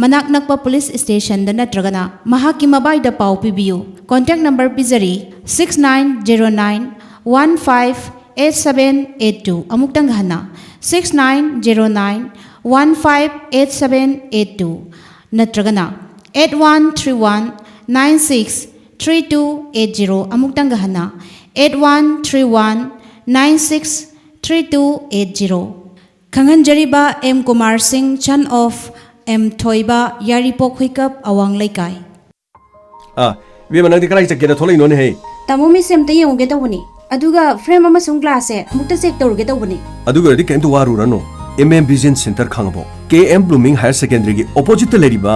Manak nakpa police station da natragana mahaki mobile da pau pibiyu. Contact number pizari 6909158782 amuktang hana 6909158782 natragana 8131963280 amuktang hana 8131963280 Kanghanjariba M Kumar Singh Chan of M Thoiba Yaripok Hikap Awang Laikai we manang dikrai check get tholai non he Tamo mi sem te yong get awani aduga frame ama sung glass e mukta check tor get awani aduga di ken to waru rano MM Vision Center khangabo KM Blooming Higher Secondary gi opposite leriba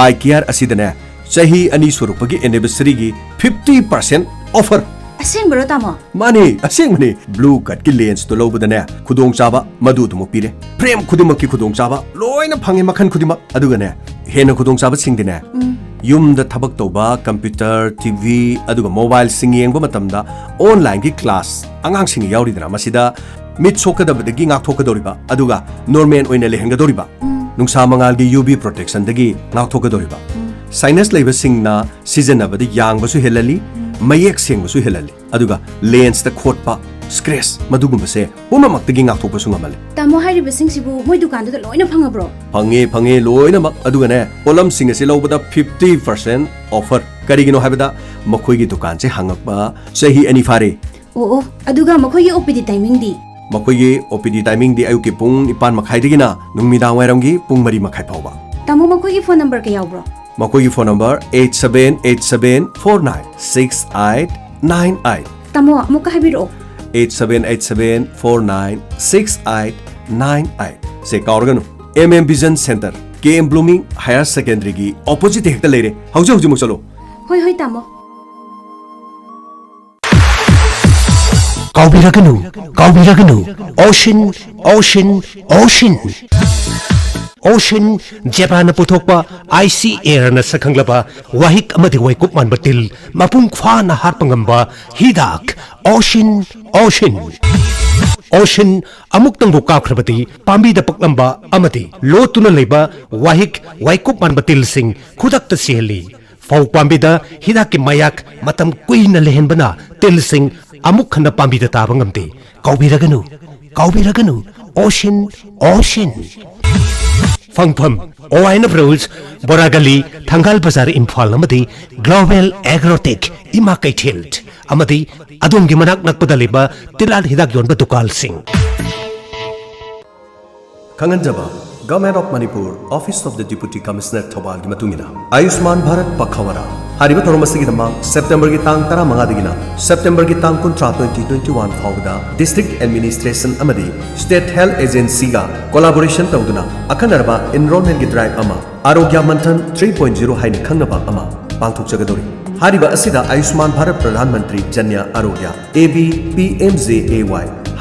I Care asidana chahi ani surupagi anniversary gi 50% offer Asing bro tamo Mani asing mani blue cut ki lens to lobudane khudong chaba madu to mo pire frame khudimak ki khudong chaba loina phange makhan khudimak aduga ne hena khudong chaba singdine yum da thabak toba computer TV aduga mobile sing yengba matamda online ki class angang sing yauri dana masida mit sokadabadagi ngak thokadoriba aduga normal oina lehengadoriba nungsa mangal gi UV protection dagi ngak thokadoriba sinus labor singna season abadi yang basu helali mayek sing basu helali aduga lens da khotpa scratch madugum se puma maktagi ngak thokpasu ngamale Tamo hari basing sibu moi dukan da loina phanga bro Phange loina mak aduga ne polam sing se lobada 50% offer karigino habada makhoi gi dukan se hangakba sahi ani fare Oh aduga makhoi OPD timing di makhoi OPD timing di ayuki pung 9 makhai digina nungmidang wairam gi pung 3 makhai phawba Tamo makhoi phone number ka yaw bro makhoi phone number 8787496898 Tamo muka habiro 8787496898 se kaurganu MM Vision Center KM Blooming Higher Secondary gi opposite hekta leire hauji mu chalo hoi tamo Kaubiraganu Ocean Japan puthokpa IC Air na sakhanglaba wahik amadi waikup man batil mapung khwa na harpangamba hidak Ocean amuktang buka khrabati pambi da paklamba amati lotuna leba wahik waikup man batil sing khudak ta sihli fau pambi da hidak ki mayak matam kuina lehenbana til sing amuk khana pambi da tabangamti kaubiraganu Ocean Fangpham OIN Rules Boragali Thangal Bazar Imphal amadi Global Agrotech Ima Kaithilt amadi adumgi manak nakpadaliba tilal hidak yonba dukal sing Kanganjaba Government of Manipur Office of the Deputy Commissioner Thobal gi matungina Ayushman Bharat Pakhawara hariba toromasi gi September gi tang 15 digina September gi tang 2021 fawda District Administration amadi State Health Agency ga collaboration tawduna akhanarba enrollment gi drive ama Arogya Manthan 3.0 haina khangnaba ama pangthokjagadori hariba asida Ayushman Bharat Pradhan Mantri Janya Arogya ABPMJAY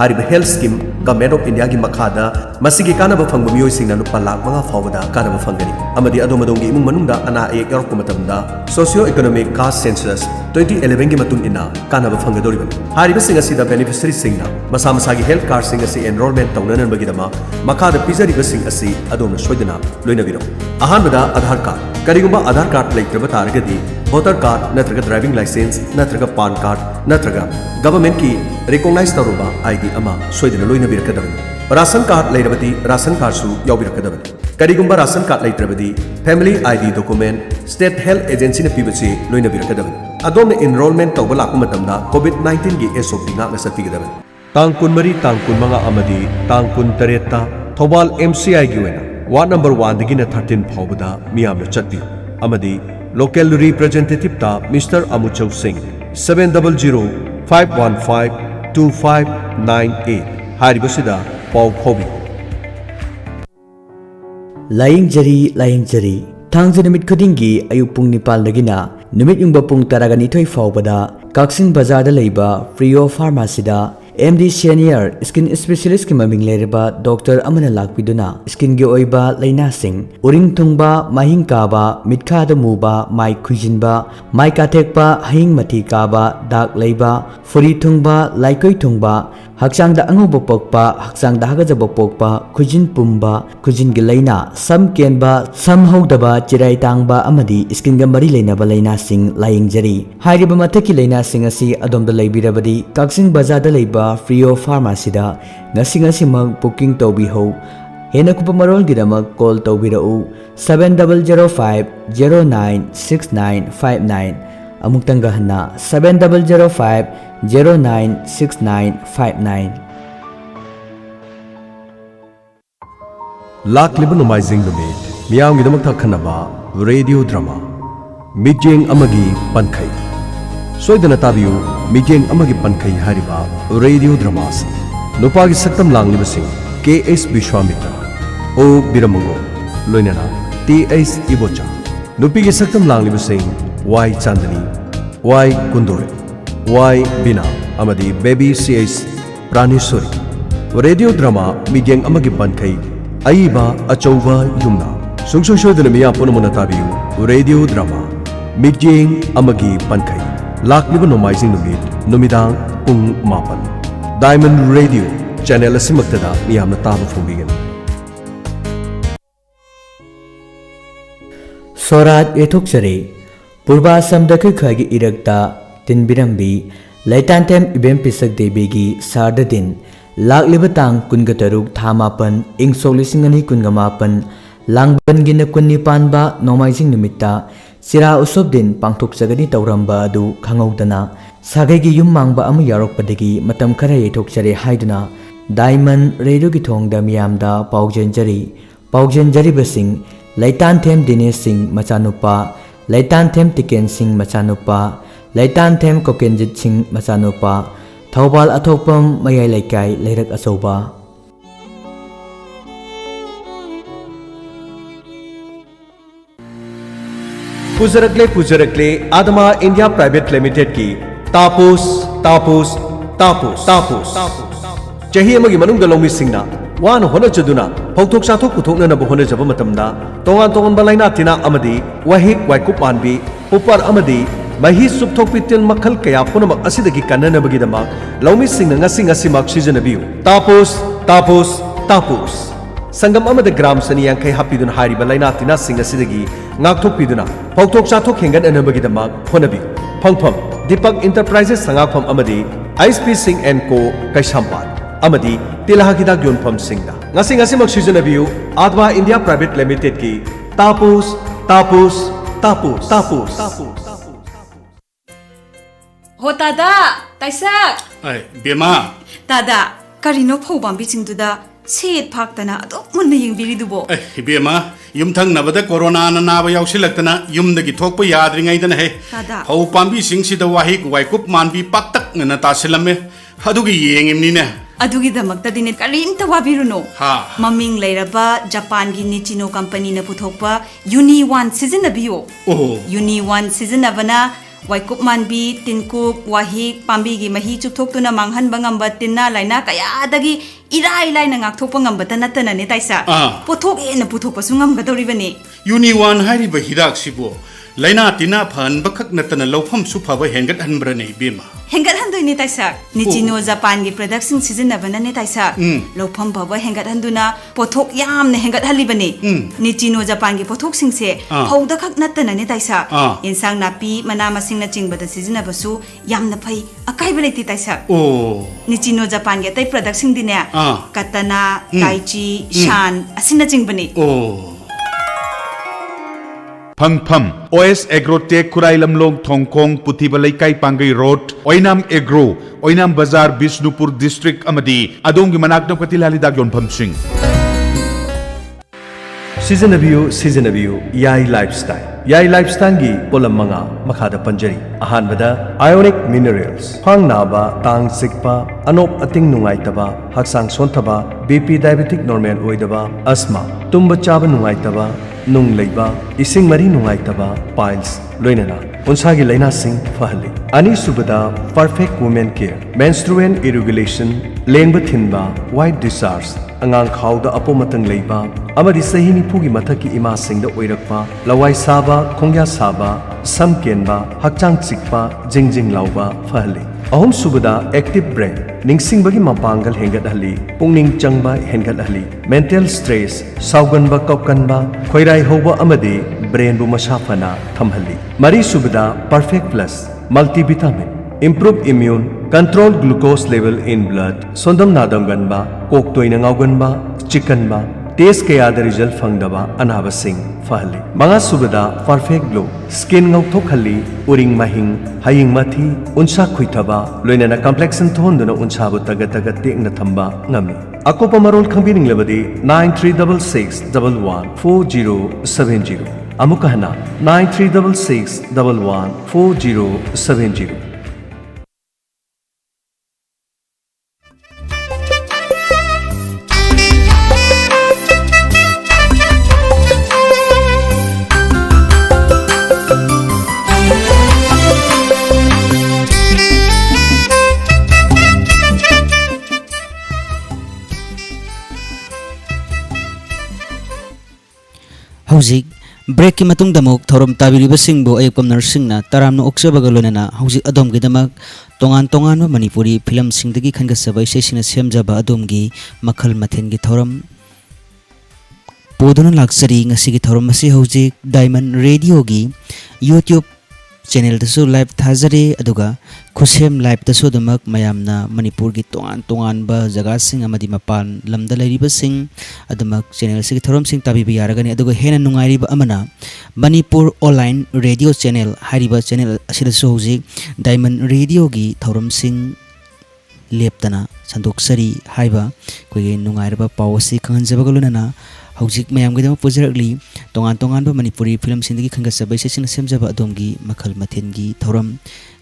hariba health scheme Government of India gi makhada masigi kanaba phangba miyoi singna lupa lakh manga fawda kanaba phangani amadi adomadongi imung manungda ana ek yarok matamda socio economic caste census 2011 gi matun ina kanaba phangadoribani hariba singa sida beneficiary singna masa masagi health card singa si enrollment tawnanan bagidama makhada pizariba sing asi adomna soidana loina biro ahanbada Aadhaar card karigumba Aadhaar card leitraba taragadi voter card natraga driving license natraga pan card natraga government ki recognize taruba ID ama soidana loina birakadabani ration card leirabadi ration card su yaubirakadabani karigumba ration card leitrabadi family ID document state health agency na pibachi loina birakadabani adomna enrollment tawba lakku matamda COVID-19 gi SOP nga na sapigadabani tang 13 tang 15 amadi tang 18 ta Thobal MCI gi wena ward number 1 digina 13 phawbada miyamna chatpi amadi local representative ta Mr. Amuchau Singh 700-515-2598 haribasida pau phobi laying jari thangje numit khudingi ayuk pung nipal dagina numit yungba pung 12 faubada Kaksin Bazar da leiba Free of Pharmacy da MD Senior Skin Specialist ki maming leiraba Dr. Amana lakpiduna skin gi oiba laina sing uring thungba mahing kaba mitha da muba mai khuijinba mai kathekpa hing mathi kaba dak leiba furi thungba laikoi thungba hakchang da angoba pokpa hakchang da hagajaba pokpa khujin pumba khujin gi laina sam kenba sam hogdaba chirai tangba amadi skin ga mari leinaba laina sing laying jari hairiba mathaki laina sing asi adom da leibirabadi Kaksing Bazaar da leiba Free of Pharmacy da ngasi mag booking tawbi ho hena kupa marol gidamak call tawbirau 7005096959 amuk tanggahna 7005096959 Lakliba nomaizing numit miyam gidamak thakhanaba radio drama Mijeng amagi pankhai Soidana tabiyu Mijeng amagi pankhai hariba radio dramas Nupagi saktam langlibasing KS Vishwamitra O Biramungo Loinana TS Ibocha Nupigi saktam langlibasing Y Chandani Y Kundore Y Bina Amadi Baby CS Pranisuri Radio drama Mijeng amagi pankhai Aiba Achauba Yumna Sungsoshodana miya punamuna tabiyu Radio drama Mijeng amagi pankhai Lakliba nomaizing numit numidang pung mapan Diamond Radio channel asimaktada miyamna taba phumbigan Sorat ethokchare Purba Samdaki khagi irakta tinbirambi Laitantem ibem pisak debegi sardadin Lakliba tang kungataruk thamapan ing solisingani kungamapan Langban gina kunni panba nomaizing numita Sira usubdin pangthok sagani tauramba adu khangaudana sagagi yum mangba amu yarokpadagi matam khara yethokchare haiduna Diamond Radio gi thongda miyamda paujenjari basing Laitan Them Dinesh Singh machanupa Laitan Them Tiken Singh machanupa Laitan Them Kokenjit Singh machanupa Thawbal athokpam mayai laikai leirak asoba Pujarakle Adama India Private Limited ki Tapos Chahi amagi manungda longmi singna wan hona chaduna phokthok sathok puthokna na bohona jaba matamda tongan balaina tina amadi wahik waikup manbi upar amadi mahi supthok pitil makhal kaya punamak asidagi kanana bagi dama longmi singna ngasi mak sizanabiu Tapos Sangam amada gram sani yang kai hapidun hari balaina tina singa sidagi ngakthok piduna phokthok sathok hengan anabagi dama phonabi phangpham Deepak Enterprises sangakpham amadi ISP Singh & Co Kaisampat amadi Tilahakidak Yonpham Singda ngasi mak sizanabiu Adva India Private Limited ki Tapos Ho tada taisak Ay Bema tada karino phobam bichingduda Seet Paktana ado munna yingbiridubo Ay Bema yumthang nabada corona na naba yausilaktana yumdagi thokpa yadringaidana he Tada hau pambi singsida wahik waikup manbi paktak ngana tasilamme adugi yengimnine adugi damakta dine karinta wabiruno ha maming leiraba Japan gi Nichino company na puthokpa Uni 1 season abiyo oh Uni 1 season avana Waikup manbi tinkup wahik pambi gi mahi chupthoktuna manghanba ngamba tinna laina kaya adagi irai na ngakthokpa ngamba tanatana ne taisa pothok ena puthokpa sungam gadoribane Uni 1 hariba hidak sibo laina tina phan bakhak natana lawpham su phaba hengat hanbrane Bema hengat handoi ne taisa Nichino Japan gi production season avana ne taisa lawpham baba hengat handuna pothok yamne hengat halibane Nichino Japan gi pothok singse phauda khak natana ne taisa insang napi mana masing na chingbada season abasu yamna phai akai beleti taisa oh Nichino Japan gi tai production dine katana taichi shan asina chingbane oh Phangpham OS Agrotech Khurailamlong Thongkong Puthibalai Kai Pangai Road Oinam Agro Oinam Bazar Bishnupur District Amadi Adongi Manakna Katilali Dagyon Phamsing Season abiu Yai Lifestyle gi polam manga makhada panjari ahanbada ionic minerals phang naba tang sikpa anop ating nungai taba haksang sontaba BP diabetic normal oidaba asthma tumba chaba nungai taba nung leiba ising mari nungai taba piles loinana उनसागी लाइनासिंग फहली अनीसुबदा perfect women care menstrual irregulation लेंब थिनबा white discharge अंगांग खाउदा अपोमतंग लेबा अमदी सही निफुगी मथकी इमा सिंगदा ओइरकपा लवाई साबा खोंग्या साबा सम केनबा हक्चांग चिकपा जिंगजिंग लाउबा फहली अहम सुबदा एक्टिव ब्रेन निंगसिंगबगी मपांगल हेंगदहली पुंगनिंग चंगबा हेंगदहली मेंटल स्ट्रेस साउगनबा कौकनबा खोइराई होबा अमदी ब्रेन बु मसाफना थमहली मरी सुबदा perfect plus multivitamin improve immune control glucose level in blood sondam nadamganba koktoina ngauganba chikanba test kayada result fangdaba anaba sing fahli manga subada perfect glow skin ngauthokhalli uring mahing haying mathi unsa khuithaba loinana complexion thonduna unsa bu taga tekna thamba ngami akopa marol khangbining labadi 9366114070 amukahna 9366114070 हौजिक break की मतुंग दमुक थौरम ताबिरिबसिंगबो अयकम नर्सिंगना तरामनो ओक्सबगा लोनना हौजिक अदोमगिदमक तोंगान तोंगान Manipuri film सिंगदगी खनगसबा इसेसिना सेमजबा अदोमगी मखल मथेनगी थौरम पोदुना लाक्सरी ngasi थौरम मसी हौजिक diamond radio की YouTube channel तसु live थाजरे अदुगा खुसेम live तसु दमक मयामना मणिपुर की तोंगान तोंगान बा जगह सिंग अमदी मपान लमदा लैरिबा सिंग अदमक चैनल सिंग थौरम सिंग ताबिबि यारगनी अदुगा हेना नुंगाइरिबा अमना मणिपुर ऑनलाइन रेडियो चैनल हारिबा चैनल असिदसु हौजिक डायमंड रेडियो की थौरम सिंग लेपतना संदोक्सरी हाइबा कोई नुंगाइरिबा पावसी खंजबगा लोनना हौजिक मयामगिदम पुजरगली तोंगान तोंगान बा मणिपुरी फिल्म सिंदगी खंगसबा इसेसिना सेमजबा अदोमगी मखल मथेनगी थौरम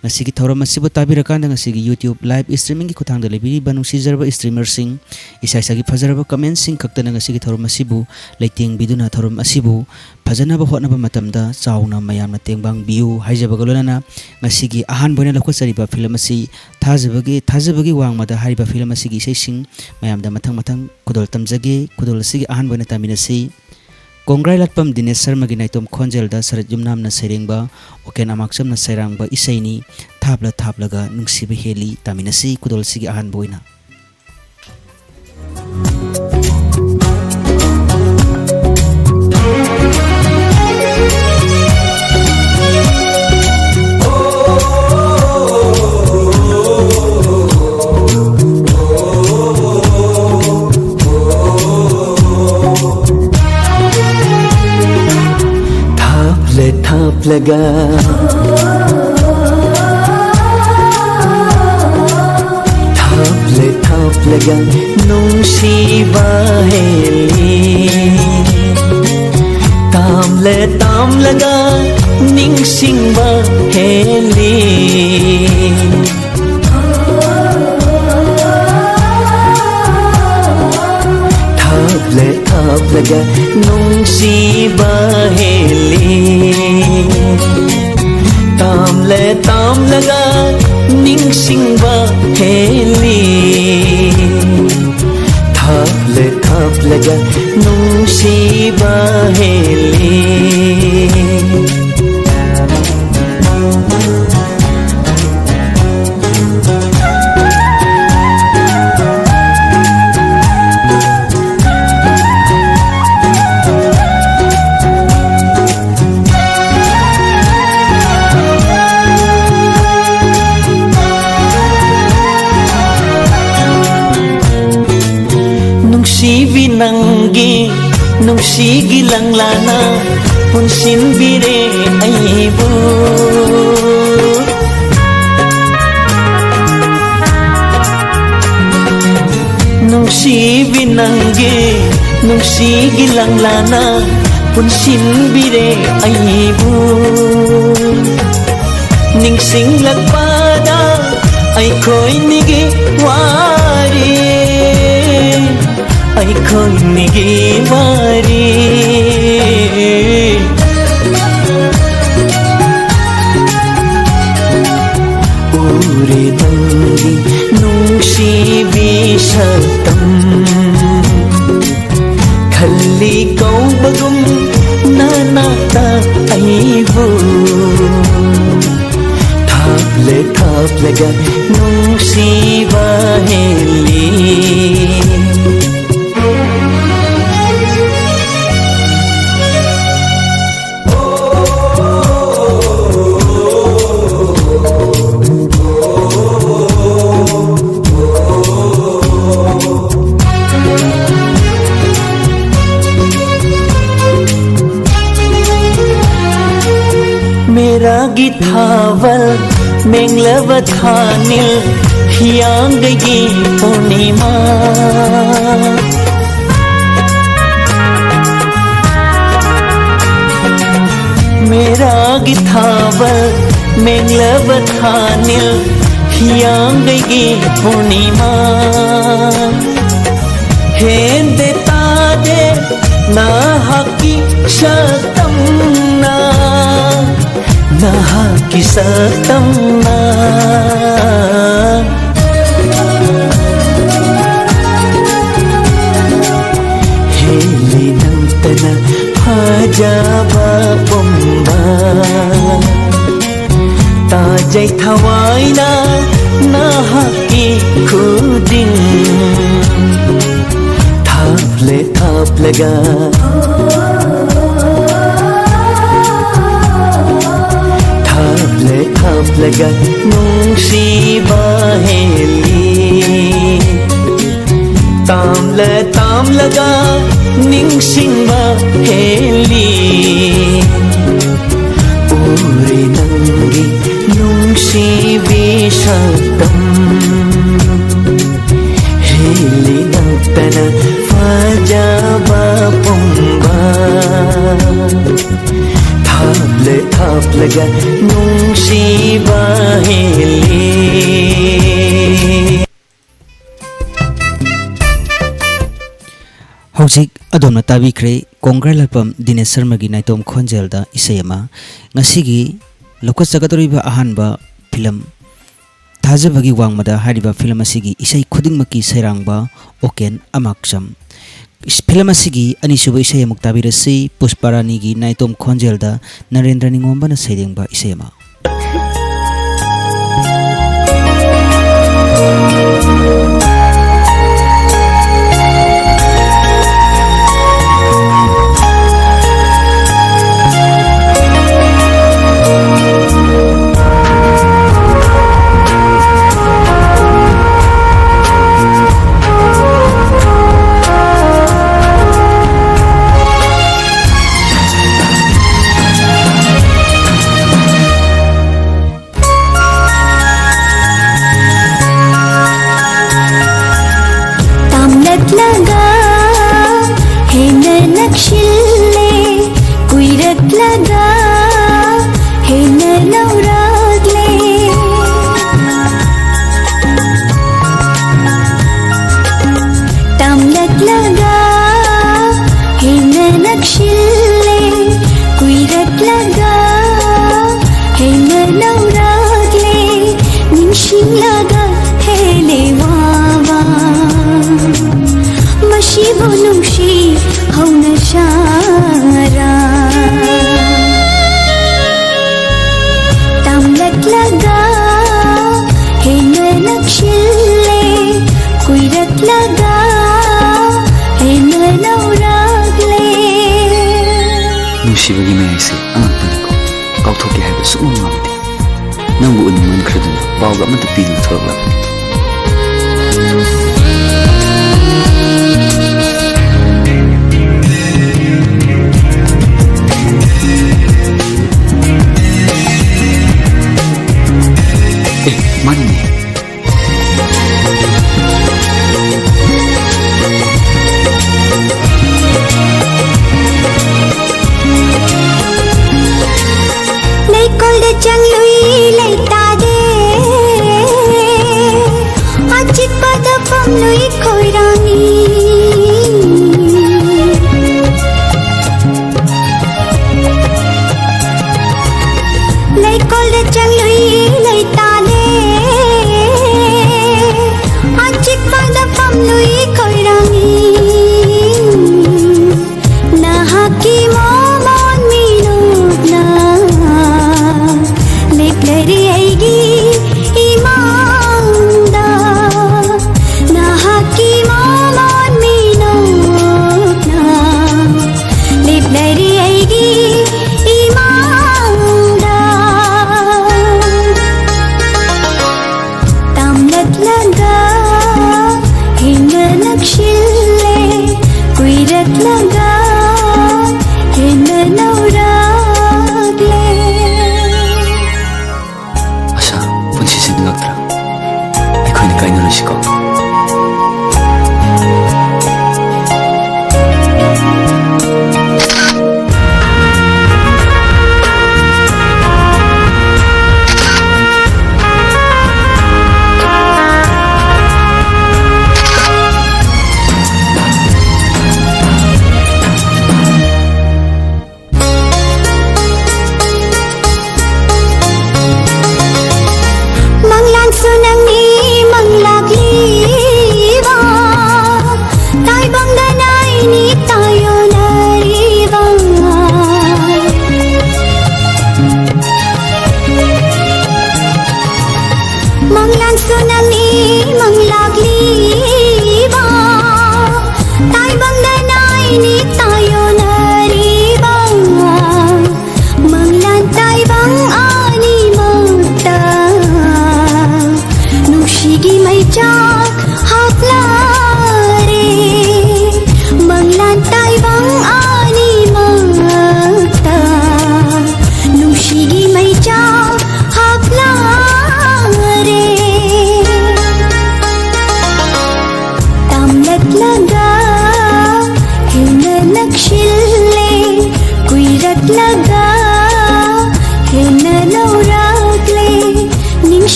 ngasi thauram asibu tabirakan ngasi YouTube live streaming ki khuthang da lebiri banu sijarba streamer sing isai sagi fajarba comment sing khaktana ngasi thauram asibu leiting biduna thauram asibu fajana ba hotna ba matamda chauna mayamna tengbang biu haijaba golona ngasi gi ahan boina lakho sariba film asi thajabagi wangmada hariba film asi gi isai sing mayamda mathang kudol tamjage kudol asi gi ahan boina taminasi Kongrai latpam Dinesh Sharma gi naitom khonjel da sarat jumnam na serengba oken amaksam na sairangba isaini thapla ga nungsiba heli taminasi kudol sigi ahan boina थाप लगा थाप लगा नुंसीबा heli ताम लगा निंगसिंगबा heli थाप लगा नुंसीबा heli ताम लगा निंगसिंगबा हेली थाप लगा नुंसीबा heli Nungsigi lang lana punsin bire aibu Nungsibi nangge nungsigi lang lana punsin bire aibu Ningsing lagpada ay ko'y nigi wari ay ko'y nigiwari aibu Thaplega nungsiba heli मेरा गिथावल मेंगलव थानिल हियांग गई पूर्णिमा मेरा गिथावल मेंगलव थानिल हियांग गई पूर्णिमा हेंदे तादे ना हकी शतमना Naha kisatamna Heli nantana phajaba bomba Tajai thawaina naha ki khudin Thaplega Thaplega nungsiba heli Tamlaga ningsingba heli Uri nangi nungsibi shatam Heli nantana fajaba pomba Thaplega nungsiba heli Hojik adomna tabikre Kongrai Lapam Dinesh Sharma gi Naitom Khonjelda isayama ngasigi lokas jagatoriba ahanba film thajabagi wangmada hariba film asigi isai khudingmaki sairangba Oken Amakcham film asigi anisuba isai amuk tabirasi Pushparani gi Naitom Khonjelda Narendra Ningombana sairengba isayama Nungshibagi mayakse anganpaniko kauthoke haiba sukmang ngamde nangbu uniman khraduna pawga amata piduna thorolabani Mani chang lui lai ta de achik pada pam lui khoi rani lai kol de chang lui lai ta de achik pada pam lui khoi rani na haki mo mon mi no na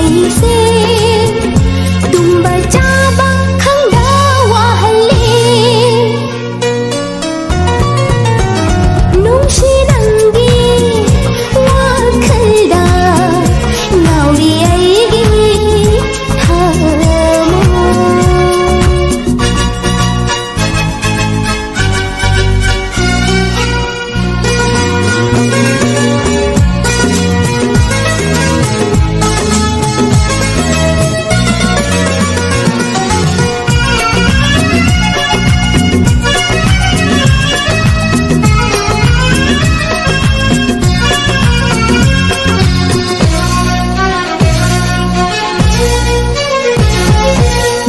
ऐसे तुम बचाबा खंगा वाहले नुशी नंगी वाखलदा नाउरी ऐगी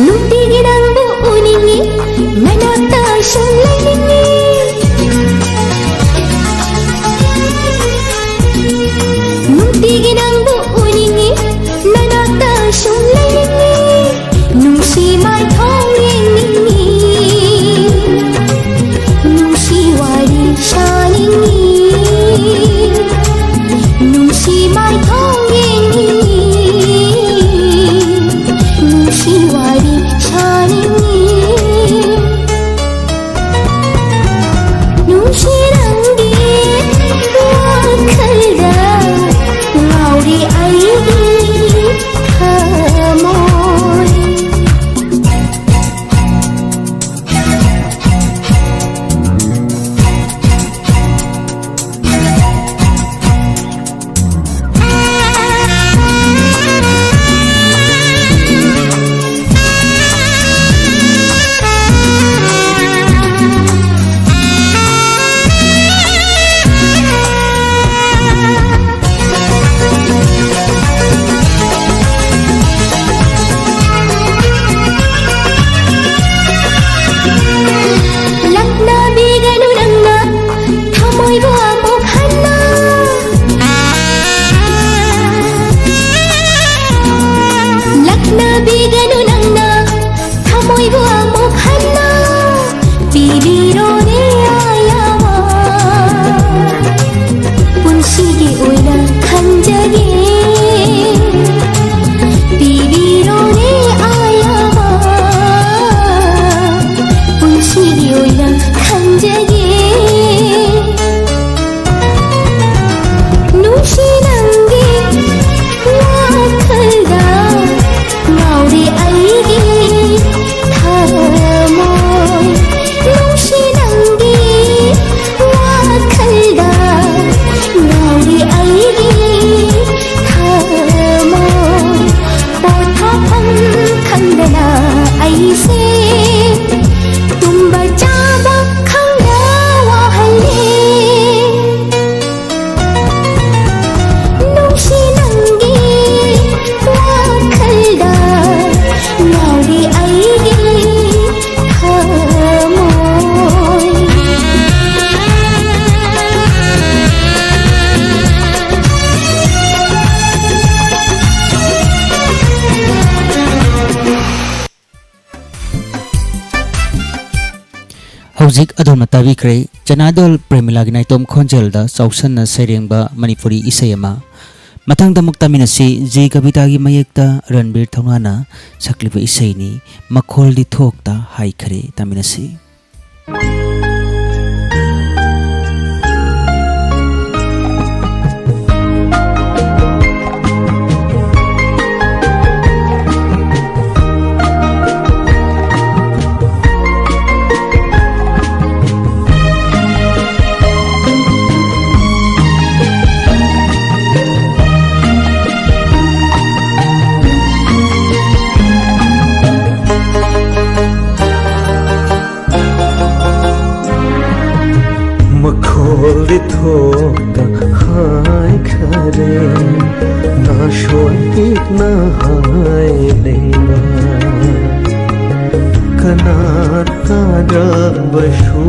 ನುಡಿಗಿಡಂಬು ಉನಿಂಗಿ ನನತ ಶುಲ್ಲೈಂಗಿ ನುಡಿಗಿಡಂಬು ಉನಿಂಗಿ ನನತ ಶುಲ್ಲೈಂಗಿ ನುಶಿ ಮೈ ಥೋಂಗಿಂಗಿ ನುಶಿ ವಾರಿ ಶಾನಿಂಗಿ ನುಶಿ ಮೈ ಥೋಂಗಿಂಗಿ शिवारी छानिंगी नुशी रंगी वाखलदा नाउरी ऐगी खमोय लग्ना बीगनु नंगा थमोइबो अमुक हन्ना लग्ना बीगनु नंगा थमोइबो अमुक हन्ना बीबीरोने आयावा पुंसीगे ओइना खंजगे बीबीरोने आयावा पुंसीगे ओइना खंजगे नुशी नंगी वाखलदा नाउरी ऐगी खमोय नुशी नंगी वाखलदा नाउरी ऐगी खमोय पोथाफम खंदना ऐसे तुम बचाबा खंगा वाहले नुशी नंगी वाखलदा नाउरी ऐगी खमोय हौजिक अदोम ताबीख्रे चनादोल प्रेमिलागी नाइतोम खोंजेलदा चौसन्ना सैरेंबा मणिपुरी इसैमा मथंगदमुक तामिनसी जी कवितागी मयेक्ता रणबीर थौनाना सक्लिबा इसैनी मखोलदी थोकता हाइखरे तामिनसी मखोल थोकता हाय खरे ना शोटिक ना हाय लेवा कनाता रबशो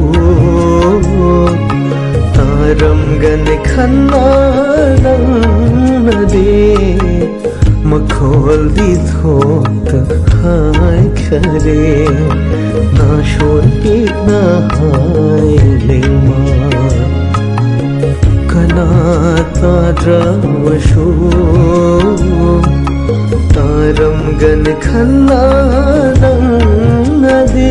तारम गन खन्ना नदे मखोल थोकता हाय खरे ना शोटिक ना हाय लेवा कनाता रबशो तारमगन खन्ना नदी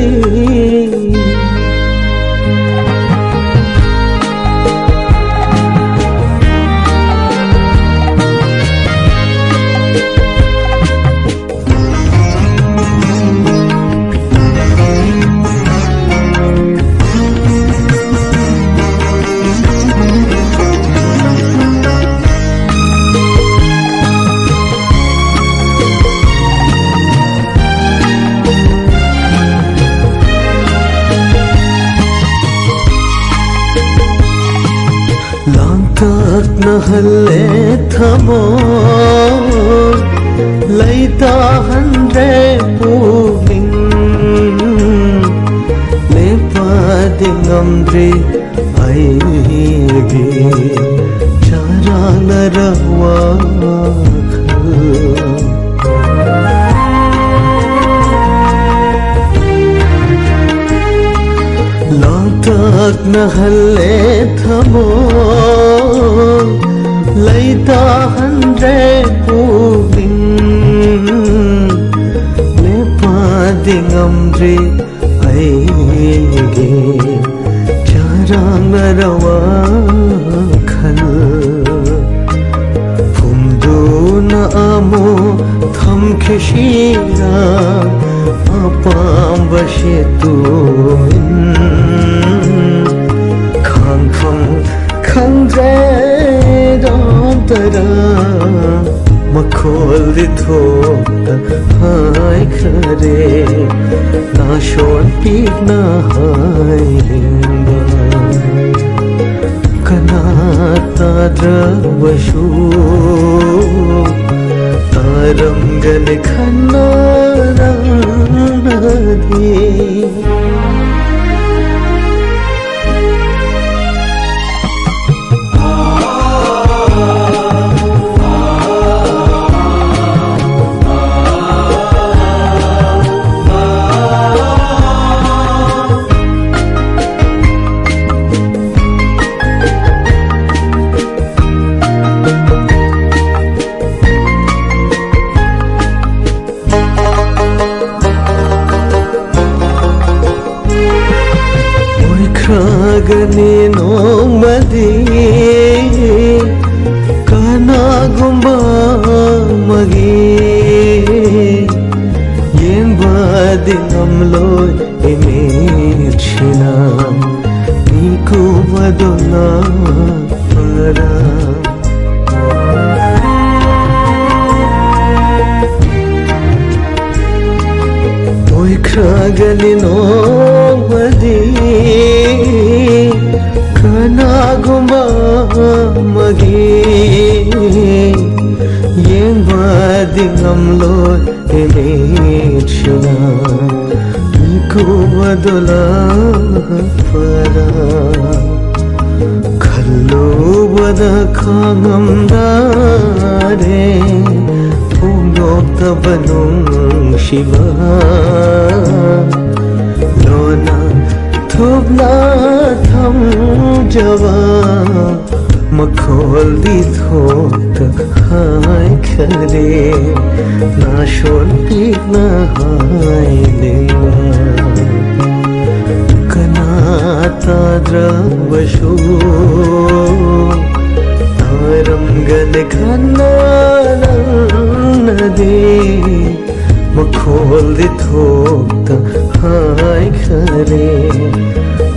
नहले थमो लैता हंड्रे पूमिंग ने पादिंगम्द्री आएगी चारा नरवा लांतक नहले थमो लैता हंड्रे पूमिंग ने पादिंगम्द्री आएगी चारा नरवा खल फुमदूना आमो थम खिशीरा अपाम बशे तुमिन खांफम खंजे तरा मखोल थोक हाय खरे नाशोन पीक ना हाय कनाता द्रवशु तारंगन खन्ना नदी गने नोमदी काना गुंबा मगे येंबादिंगमलो इमेचिना नीकु वदुना परा ओय खगने नोमदी कनागुंबा मगे येंबादिंगमलो इमेचिना नीकु वदुला परा खल्लो वदा खांगमदारे फुंगोक्ता बनुंग शिवा लोना थुबना थम जवा मखोल दी थोक हाय खरे नाशोन पीक ना हाय लेवा कनाता द्रवशु तारंगन खन्ना नदी मखोल दी थोक हाय खरे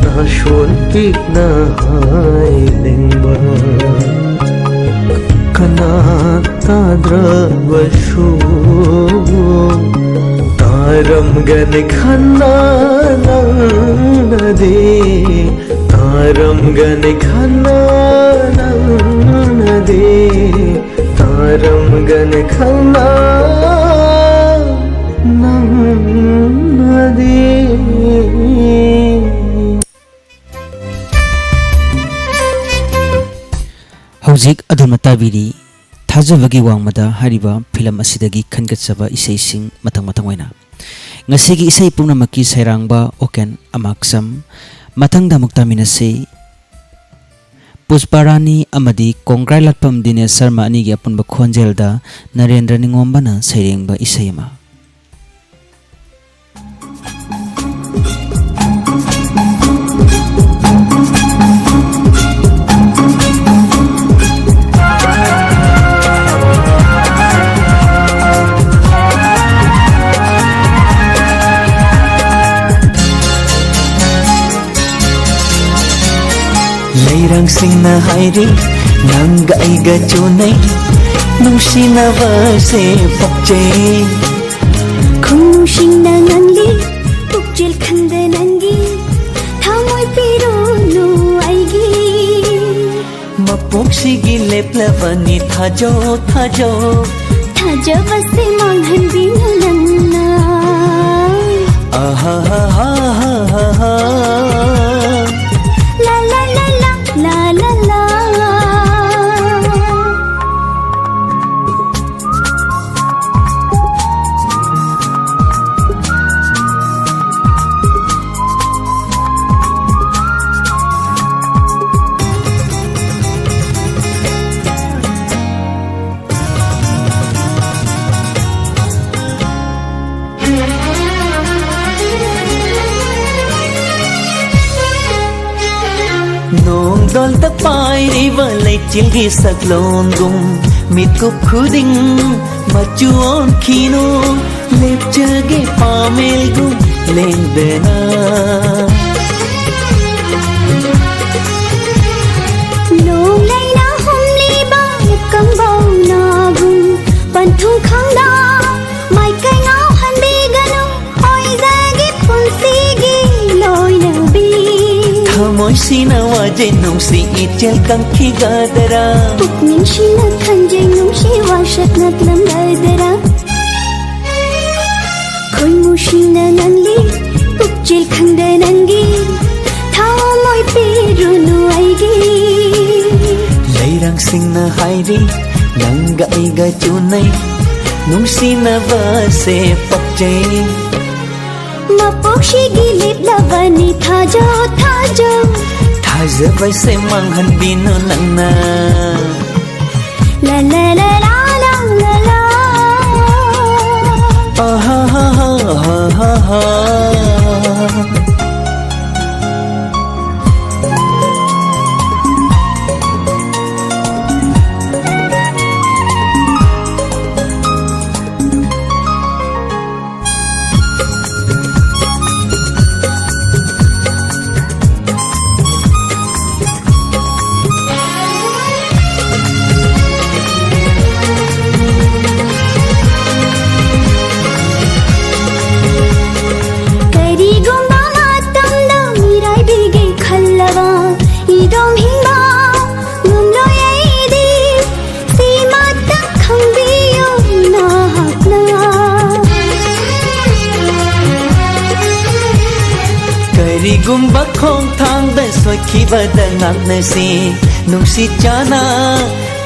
नाशोन पीक ना हाय लेवा कनाता द्रवशु तारंगन खन्ना नदी तारंगन खन्ना नदी तारंगन खन्ना नदी हौजिक अदुन ताबिरी थाजबगी वांगमदा हरिबा फिल्म असिदगी खनगतसबा इसेसिंग मतंग मतंग ओइना ngasiगी isai pumnamaki sairangba oken amaksam matangda muktaminase Pushparani अमदी कोंग्राई लाटफम दिनेश शर्मा अनी की अपुनब खोंजेलदा Narendra निंगोम्बना सैरेंगबा इसैमा Leirang sing na hairi nang aiga chunay nung sinawa se pakche khung sing na nganli tukjil khande nangi thamoi piro nu aigi mapok sigi leplavani thajo thaja base manghan bin lanna aha ha ha ha ha la la la la la la la nong dol ta pai ri valai chilgi saklon gum mikup khuding machuon khino lepchage pamel gum lendena nong lai na homli ba kam bau na gum panthung khang da mai kai ngao han bi gano hoi zagi punsi gi loi na bi thamoi sina waje nong si itel kang khi gadara pukning shina khanje nong shi wa shat na tlam gadara khoi mu shina nanli pukjil khande nangi thamoi piru nu aigi leirang sing na hairi nanga aiga chunai nung sina va se pakche mapok shigi lip lavani thajo thaja vaise manghan bino nanna la la la la la la la aha ha ha ha ha gumba khong thang da soi khi bada ngak na si nung si chana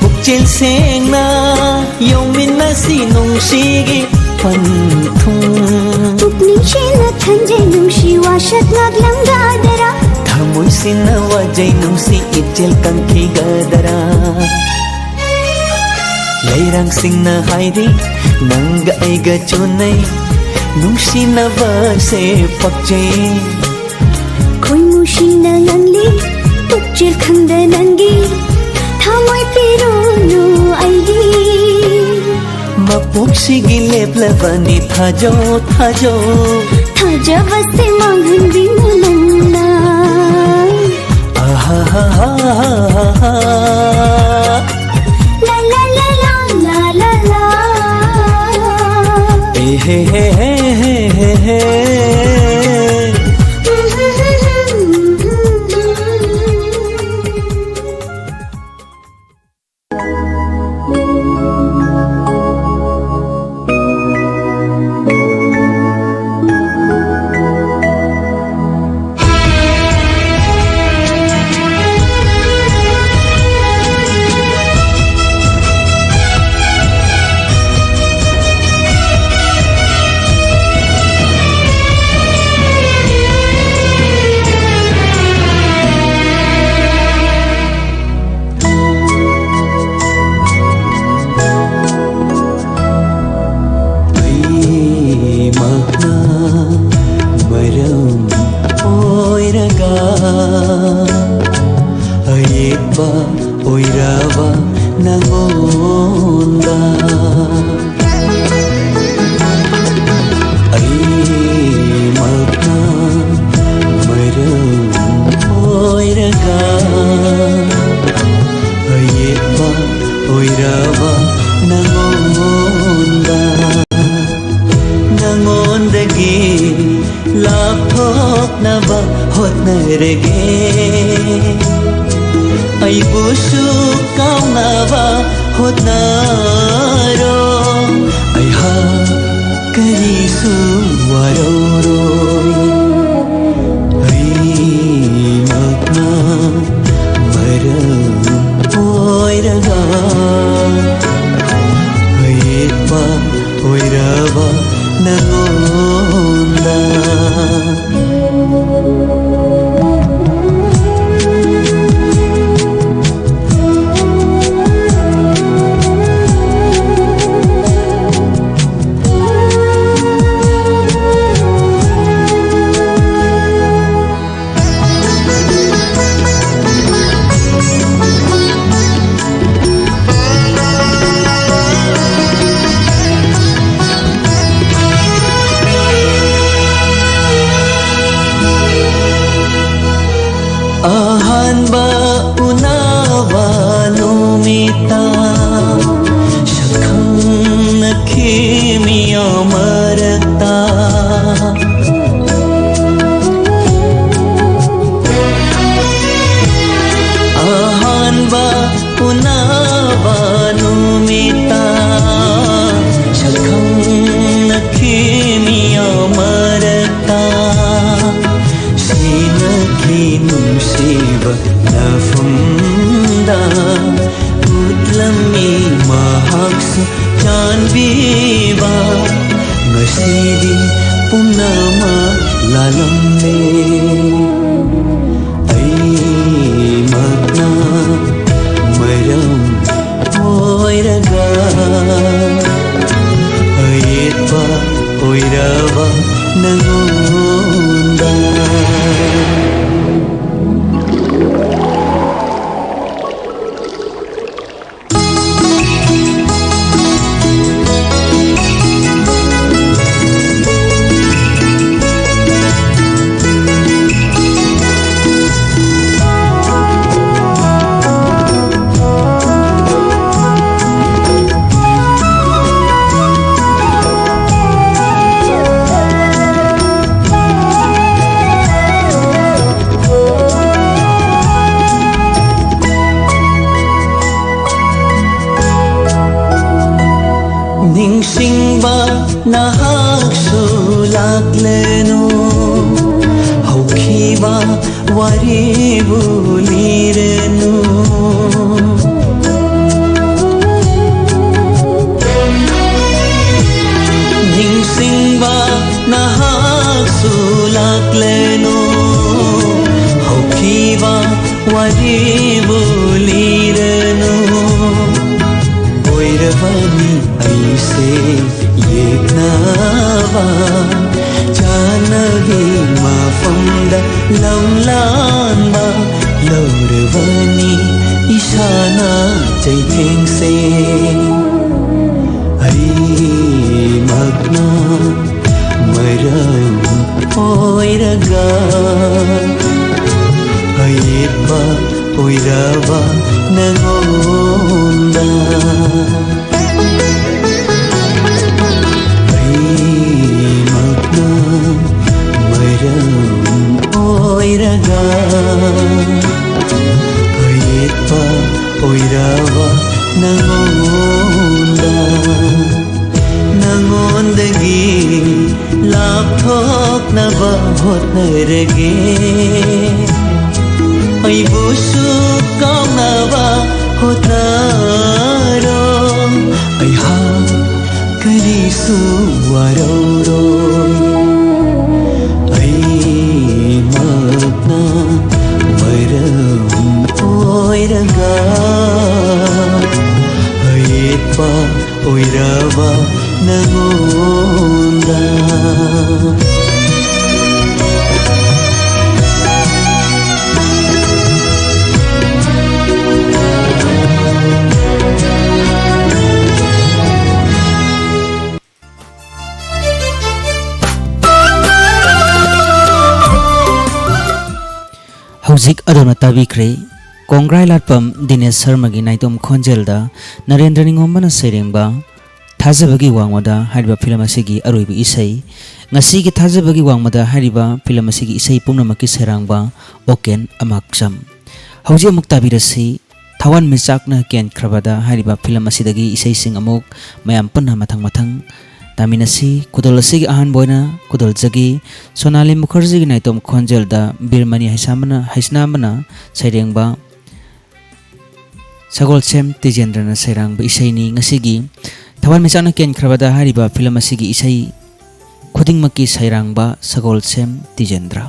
pukchel seng na yong min na si nung si gi pan thung pukning shina thanje nung shi wa shat ngak lang gadara thamoi sin na wa jai nung si itel kang khi gadara leirang sing na hairi nang aiga chunai nung si na va se pakche khoi mu shina nganli tukjil khande nangi thamoi piro nu aigi mapok sigi leplavani thajo thaja vase manghan bin lanna aha ha ha ha la la la la la la la he he he he he ꯍꯣꯠꯅꯔꯒꯦ ꯑꯩꯕꯨꯁꯨ ꯀꯥꯎꯅꯕ ꯍꯣꯠꯅꯔꯣ ꯑꯩꯍꯥꯛ ꯀꯔꯤꯁꯨ ꯋꯥꯔꯧꯔꯣꯏ ꯑꯩꯃꯛꯅ ꯃꯔꯝ ꯑꯣꯏꯔꯒ ꯑꯌꯦꯠꯄ ꯑꯣꯏꯔꯕ ꯅꯉꯣꯟꯗ ahanba unawa numita shakhang nakhimiya marata ahanba unawa numita shakhang nakhimiya marata nungsiba nafamda utlami mahaksa chanbiba ngasidi pumnama lalamne ay magna maram oiraga ayetpa oirava nangonda ningsingba nahaksu lakleno haukiba waribu lirenu ningsingba nahaksu lakleno haukiba waribu lirenu oiravani aise yeknava janagi mafamda lamlanba lauravani ishana chaithengse ai magna maram oiraga ayetpa oirava nangonda oiraga ayetpa oirava nangonda nangondagi lapthoknaba hotnarage aibusu kaunaba hotnaro aihak karisu waroroi magna maram oiraga ayetpa oirava nangonda हौजिक अदोना ताबिख्रे कोंग्राई लाटपम Dinesh Sharma की नाइतोम खोंजेलदा Narendra निंगोमना सेरेंबा थाजबगी वांगमदा हारिबा film असिगी अरोइबा इसै ngasi थाजबगी वांगमदा हारिबा film असिगी इसै पुंगनमकी सेरांगबा Oaken अमाक्सम हौजे अमुक ताबिरसी थावन मिचाकना केन ख्रबदा हारिबा film असिदगी इसै सिंग अमुक मयाम पन्ना मथंग मथंग तामिनसी कुदल असिगी अहान बोयना कुदल जगी सोनाली मुखर्जी गी नाइतोम खोंजेलदा बिरमनी हाइसनामना सैरेंगबा सगोलसेम तिजेंद्रना सैरांगबा इसैनी ngasi थावन मिचाकना केन ख्रबदा हारिबा फिल्म असिगी इसै खुदिंगमकी सैरांगबा सगोलसेम तिजेंद्र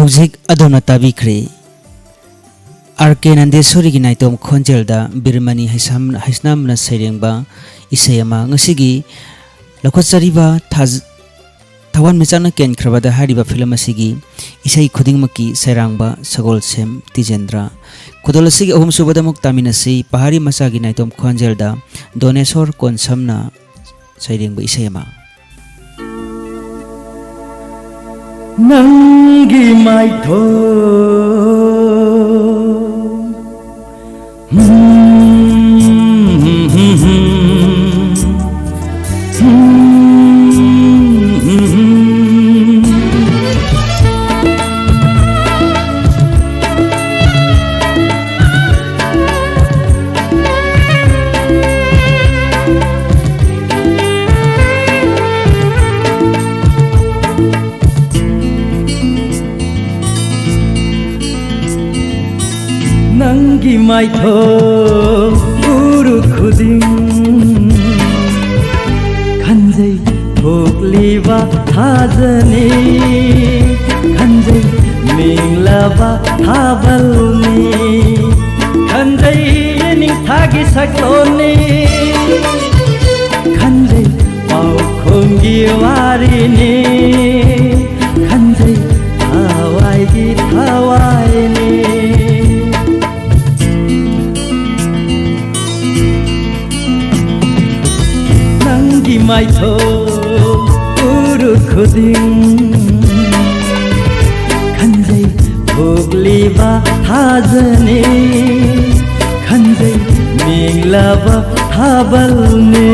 हौजिक अदोना ताबिख्रे आरके नंदेश्वरी की नाइतोम खोंजेलदा बिरमनी हाइसनामना सैरेंबा इसेयमा ngasiगी लखोचरिबा थवन मिचाना केनख्रबदा हारिबा फिल्म असिगी इसै खुदिंगमकी सैरांबा सगोल सेम तिजेंद्र खुदल असिगी अहुम सुबदमुक तामिनसी पहाड़ी मसागी नाइतोम खोंजेलदा दोनेश्वर कोनसमना सैरेंबा इसेयमा नंगी माइथो नंगी माइथो उरु खुदिं खंजै थोकलीबा थाजनी खंजै मिंगलाबा थाबलनी खंजै निंग थागी सकलोनी खंजै पाउखोंगी वारिनी खंजै थावाईगी थावाईनी माइथो उरु खुदिं खंजै भोगलीबा थाजनी खंजै मिंगलाबा थाबलनी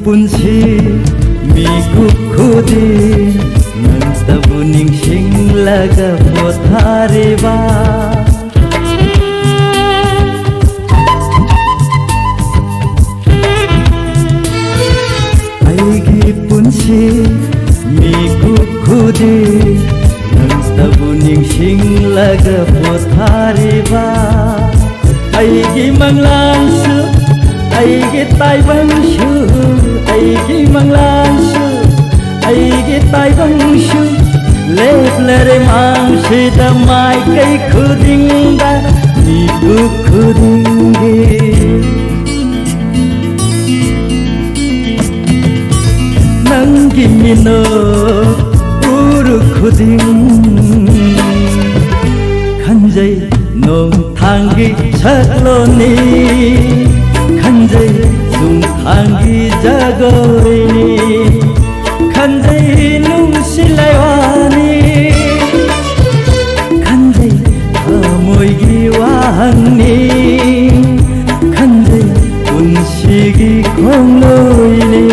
पुंसी मिकु खुदी नंतबु निंगसिंग लगा पोथारेबा आईगी पुंसी मिकु खुदी नंतबु निंगसिंग लगा पोथारेबा आईगी मंगलांसु आईगे ताइबंशु आईगे मंगलांशु आईगे ताइबंशु लेफ्लरे मांगशिदा माई कई खुदिंगा नीकु खुदिंगे नंगी मिनो उरु खुदिं खंजै नोंग थांगी छकलोनी खंजै तुम थांगी जगोइनी खंजै नुंसिलायवानी खंजै अमोयगी वाहंनी खंजै उनसिगी खोंलोइनी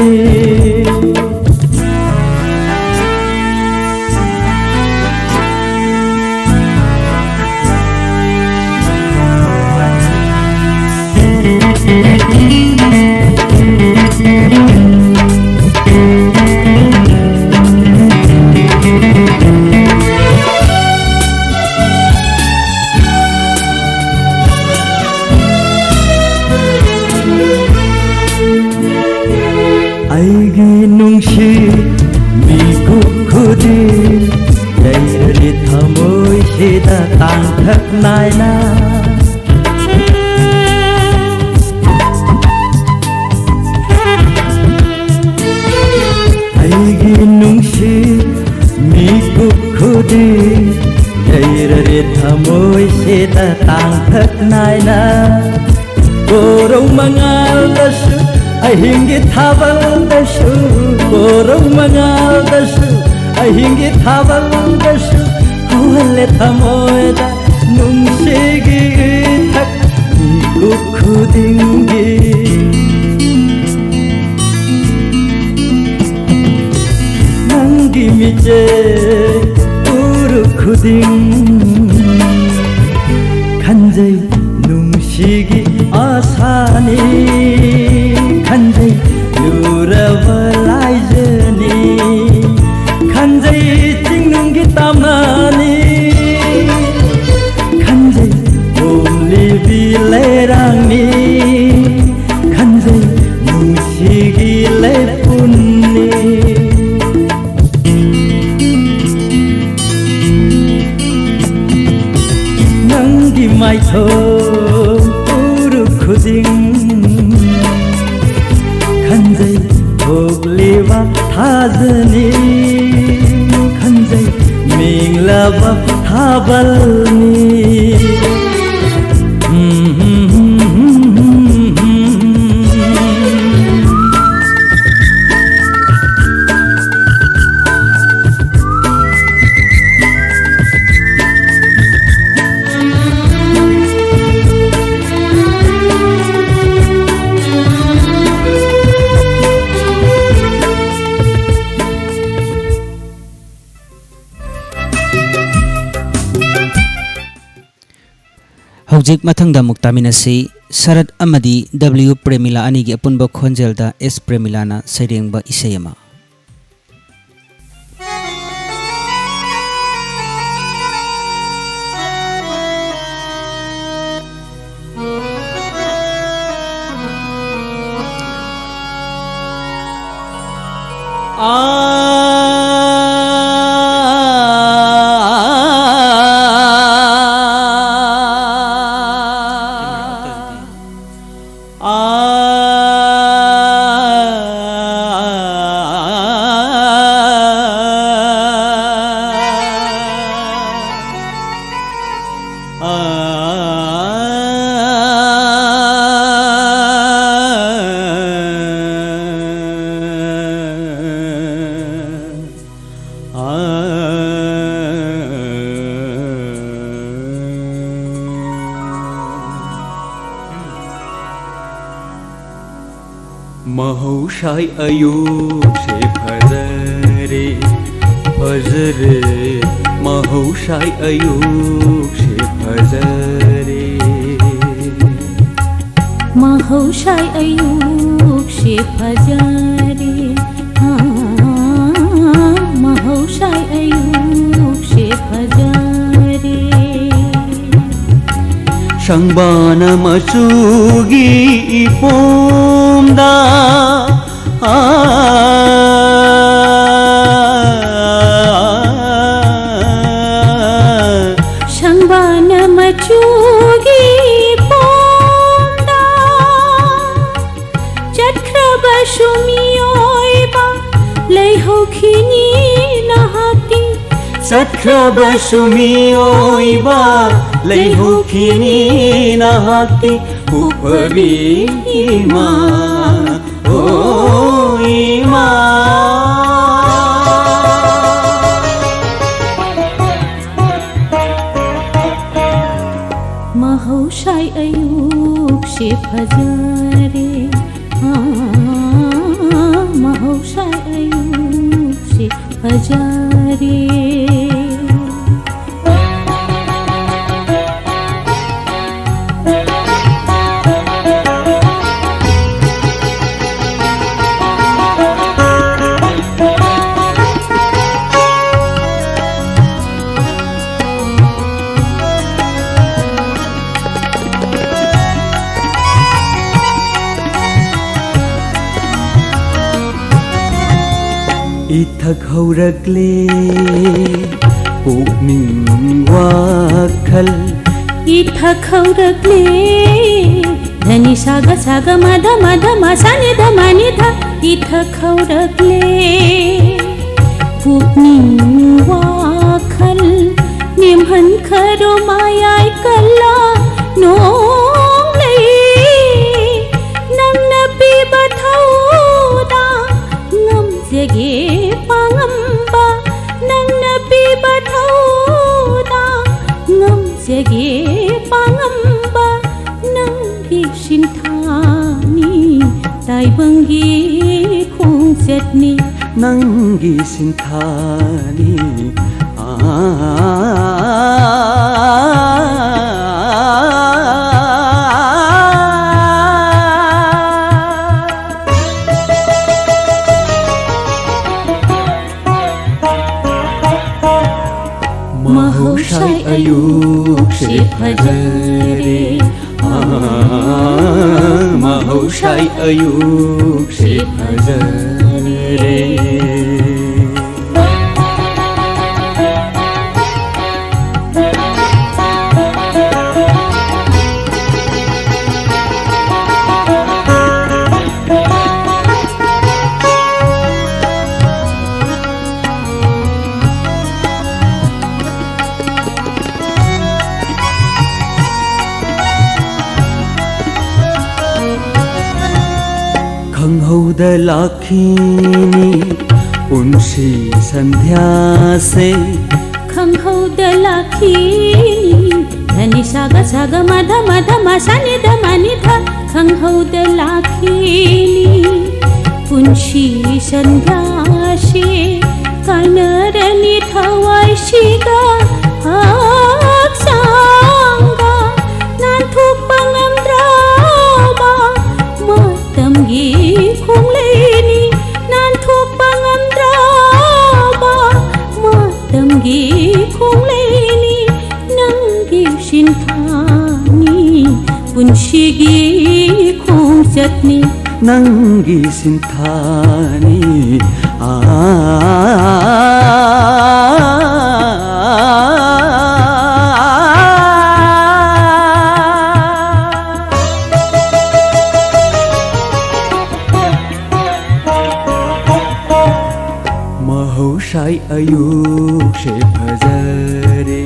आईगी नुंशी मिकु खुदी यैरी थमोई सिदा तांथक नायना आईगी नुंशी मिकु खुदी यैरी थमोई सिदा तांथक नायना गोरौ मंगाल दशु अहिंगी थावल दशु गोरौ मंगाल दशु अहिंगी थावल दशु हवले थमोयदा नुंसिगी थक Miku खुदिंगी Nangi miche uru khuding Khanjai nungshigi asani Khanjai lurabalai Khanjai tingnungi tamani Khanjai omli bilerangni Khanjai nungsigi lepunni Nangi maitho uru khuding Khanjai oblewa thazani Khanjai minglaba thabalni Hojik mathangda muktaminasi Sarat amadi W Premila ani gi apunba khonjelda S Premilana sairengba isayama Mahushai ayub se fajare fajare Mahushai ayub se fajare Mahushai ayub se fajare Mahushai ayub se fajare Shangbana machugi ipomda Shangbana machugi ipomda Jatkraba shumioiba leihokhini nahati Satkraba shumioiba leihokhini nahati Upari ima ima Mahushai ayub se fajare Mahushai ayub se fajare Ithak haurakle pukning wakhal Ithak haurakle dhani saga saga madha madha masani dha mani dha Ithak haurakle pukning wakhal nimhan kharo mayai kala nong lei nang na pi bathauda ngam jage pangamba nang na pi bathauda ngam jage pangamba nang gi shinthani tai bangi khong chetni ꯅꯪꯒꯤ ꯁꯤꯟꯊꯥꯅꯤ mahusay ayuk se fajare mahusay ayuk se fajare खंगहौदा लाखिनी उनसी संध्या से खंगहौदा लाखिनी धनी saga saga मध मध मसानि ध मनि ध खंगहौदा लाखिनी Punshi संध्याशी कानरनी थवायशिगा हाक्सांगा नानथुक पंgamdraba matamgi khongleini नानथुक पंgamdraba matamgi khongleini nanggi sinthani punshigi khongjatni नंगी सिंथानी mahusay ayuk se fajare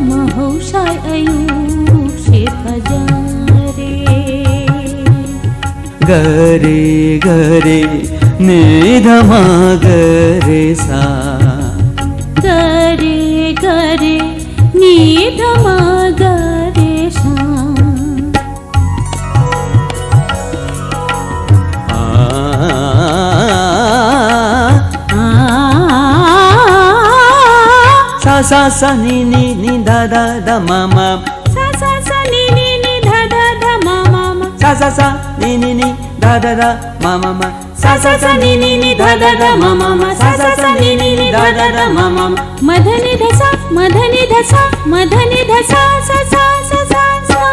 mahusay ayuk se fajare गरे गरे निधमा गरे सा गरे गरे निधमा गरे सा सा सा सा नी नी नी धा धा धा मा मा सा सा सा नी नी नी धा धा धा मा मा मा सा सा सा नी नी नी धा धा धा मा मा मा सा सा सा नी नी नी धा धा धा मा मा मा सा सा सा नी नी नी धा धा धा मा मा मा मधनि धसा मधनि धसा मधनि धसा सा सा सा सा सा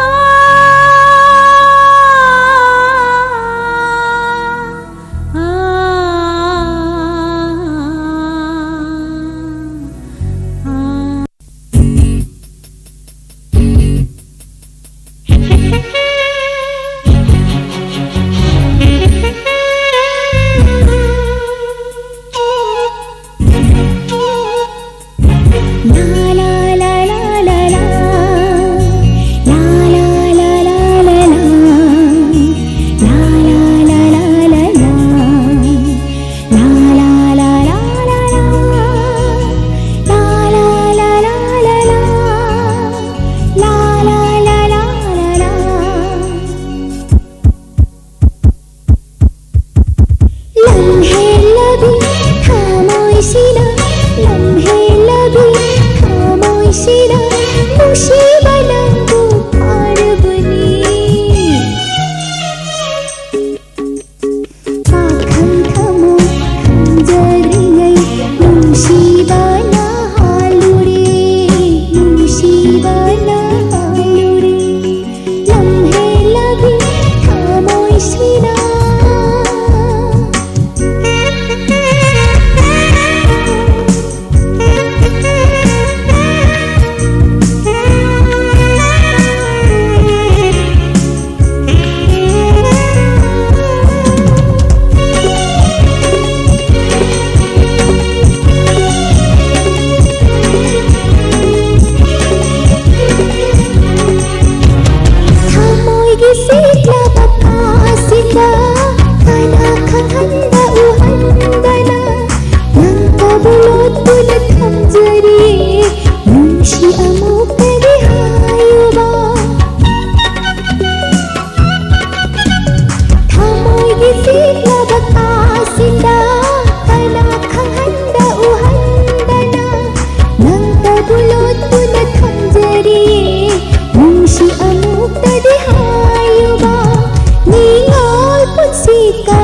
Thamoy gi sikla baka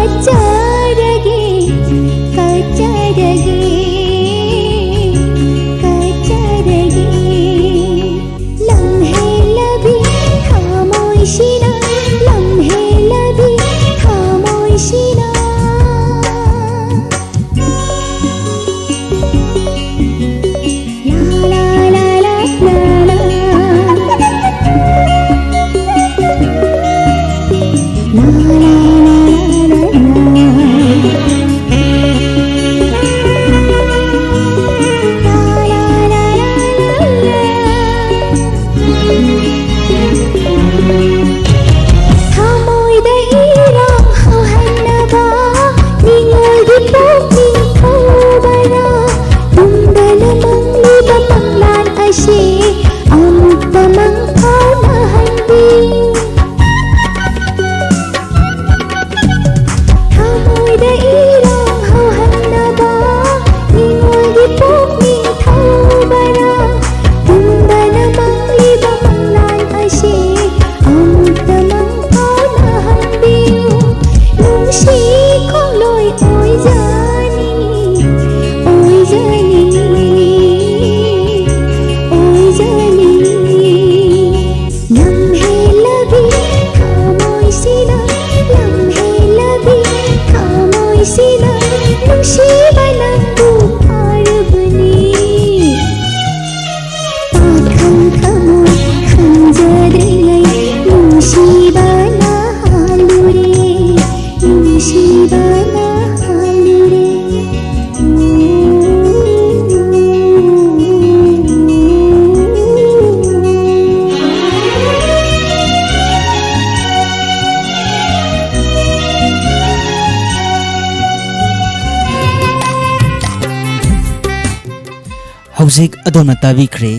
कच्चारगे कच्चारगे कच्चारगे लम्हे लभी खामोशिना लम्हे लभी खामोशिना ला ला ला ला ला हौजिक अदोमना ताबिख्रे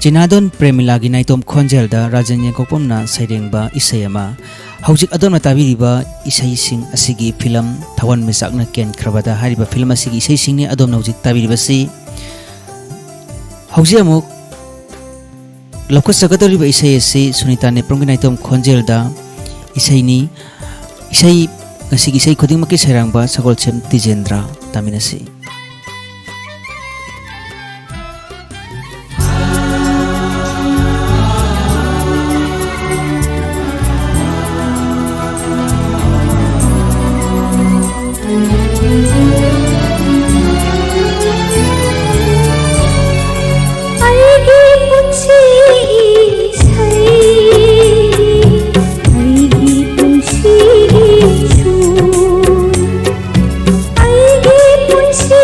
चिनादोन प्रेमिलागी नाइतोम खोंजेलदा राजन यंकोपमना सैरेंबा इसैमा हौजिक अदोमना ताबिरिबा इसैसिंग असिगी फिल्म थवन मिसाकना केन खरबदा हारिबा फिल्म असिगी इसैसिंगने अदोमना हौजिक ताबिरिबसी हौजिक अमुक लखो सगदोरिबा इसै असि सुनीता नेप्रमगी नाइतोम खोंजेलदा इसैनी इसै असिगी इसै खुदिंगमकी सैरांबा सगोलसेम तिजेंद्र तामिनसी पुंसी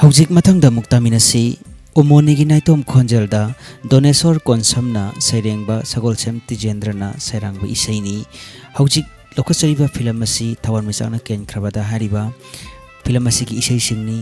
हौजिक मथंगदा मुक्तामिनसी उमोनीगी नाइतोम खोंजेलदा दोनेश्वर कोनसमना सैरेंगबा सगोलसेम तिजेंद्रना सैरांगबा इसैनी हौजिक लोकचरिबा फिल्म असी थवान मिसाना केनख्रबदा हारिबा फिल्म असिगी इसै सिंगनी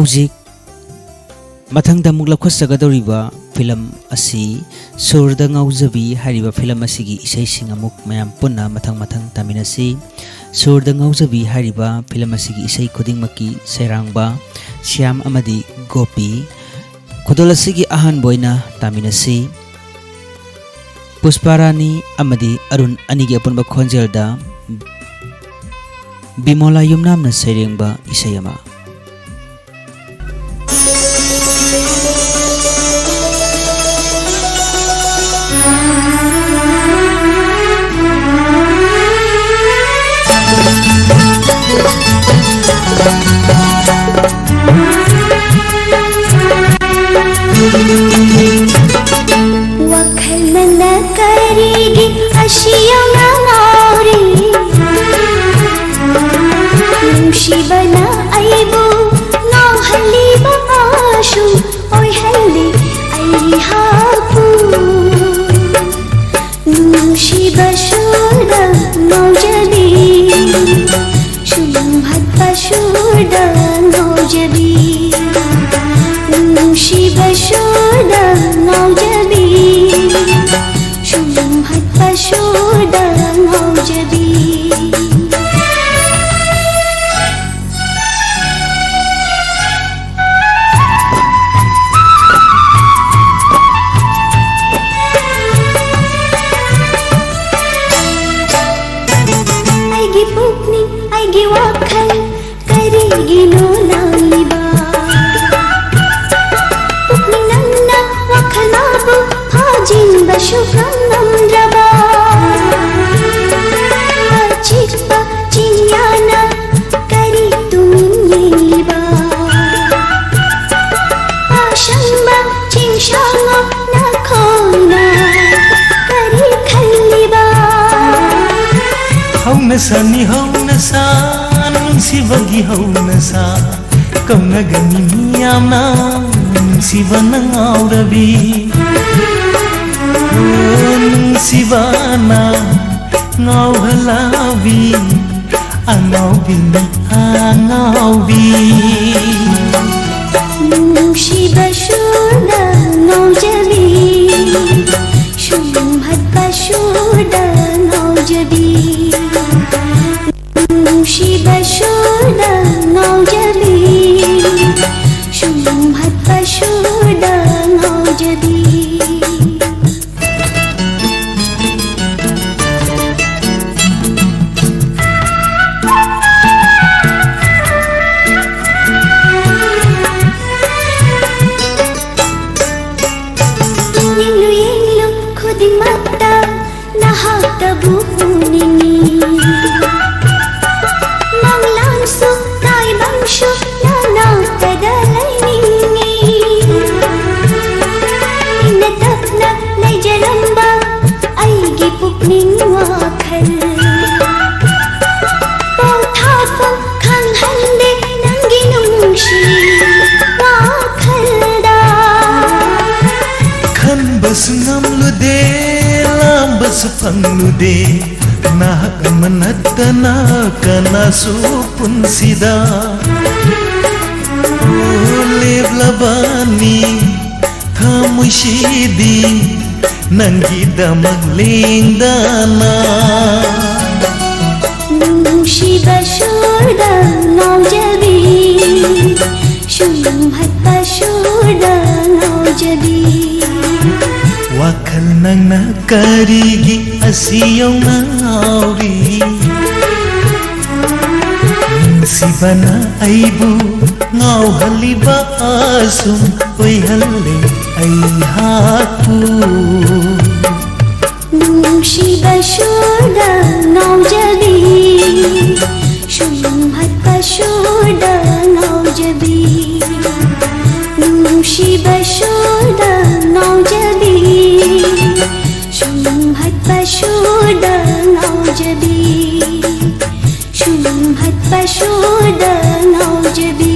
Hojik mathangda muk lakhwasagadoriba film asi surda ngaujabi hariba film asigi isai sing amuk mayam punna mathang taminasi surda ngaujabi hariba film asigi isai khudingmaki sairangba Syam amadi Gopi khodol asigi ahan boina taminasi Pusparani amadi Arun anigi apunba khonjelda Bimola yumnamna sairengba isayama Wakhalna karigi ashiyana nauri Nushibana aibu nau haliba ashu oi halli ai hapu Nushiba shuda naujabi Shumbhat pashuda naujabi Nushiba shuda naujabi Shumbhat pashuda naujabi Aigi pukni aigi wakhal karigi no naliba Pukni nanna wakhalabu hajin bashukam namraba Chikpa chinyana kari tuminyeliba Ashamba chinshanga nakhona kari khaliba Hauna sani hauna sa nungsibagi hauna sa kauna gani miyamna nungsibana ngaurabi nungsibana ngauhalabi angaubini angaubi Nushiba shuda naujabi Shumbhat pashuda naujabi Nushiba shuda naujabi Shumbhat pashuda naujabi Khudimata nahatabu hunini Manglansu taibangshu nanatadalaini Inatapna laijalamba aigi pukning wakhal Pauthafa khanghande nanginungshi wakhalda Bas ngamlude lambas panglude nak manatana kana supun sida Lev labani thamushidi nangida maglingdana Nushiba shuda ngaujabi shumhat pashuda ngaujabi wakhal nangna karigi asiyong nauri sibana aibu ngau haliba asum oi halle ai haku nungsiba shuda ngaujabi shumhat pashuda ngaujabi nungsiba shuda ngaujabi shumhat pashuda ngaujabi shumhat pashuda ngaujabi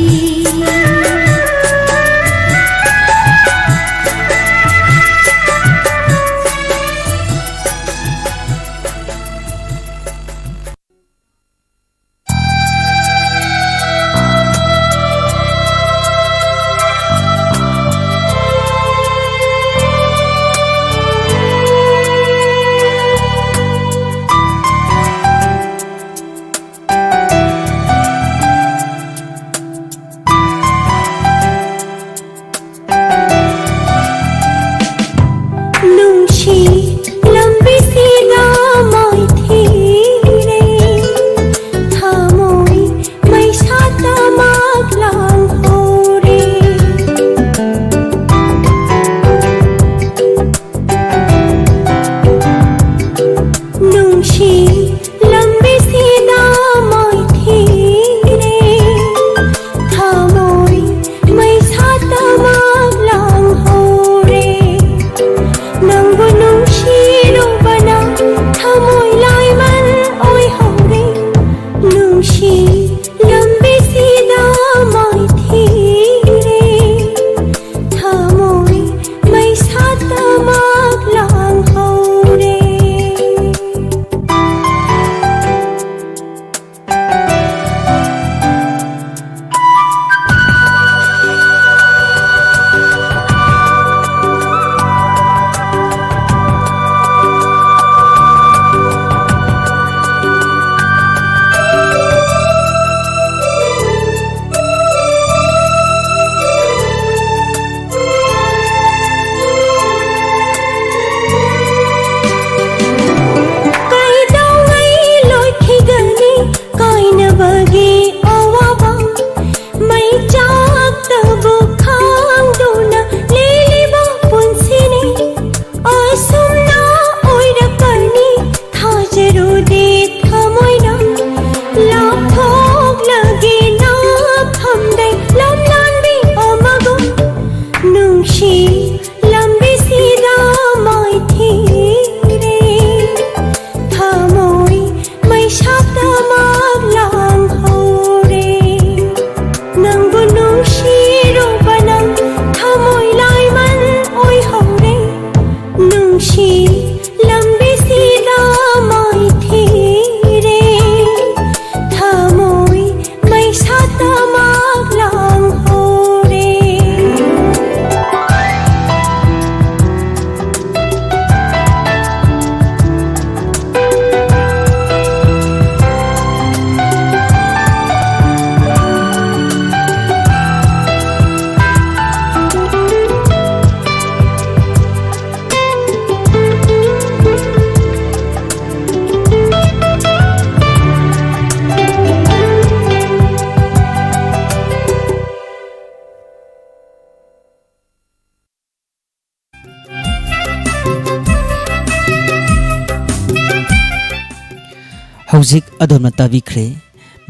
हौजिक अदोमना ताबिख्रे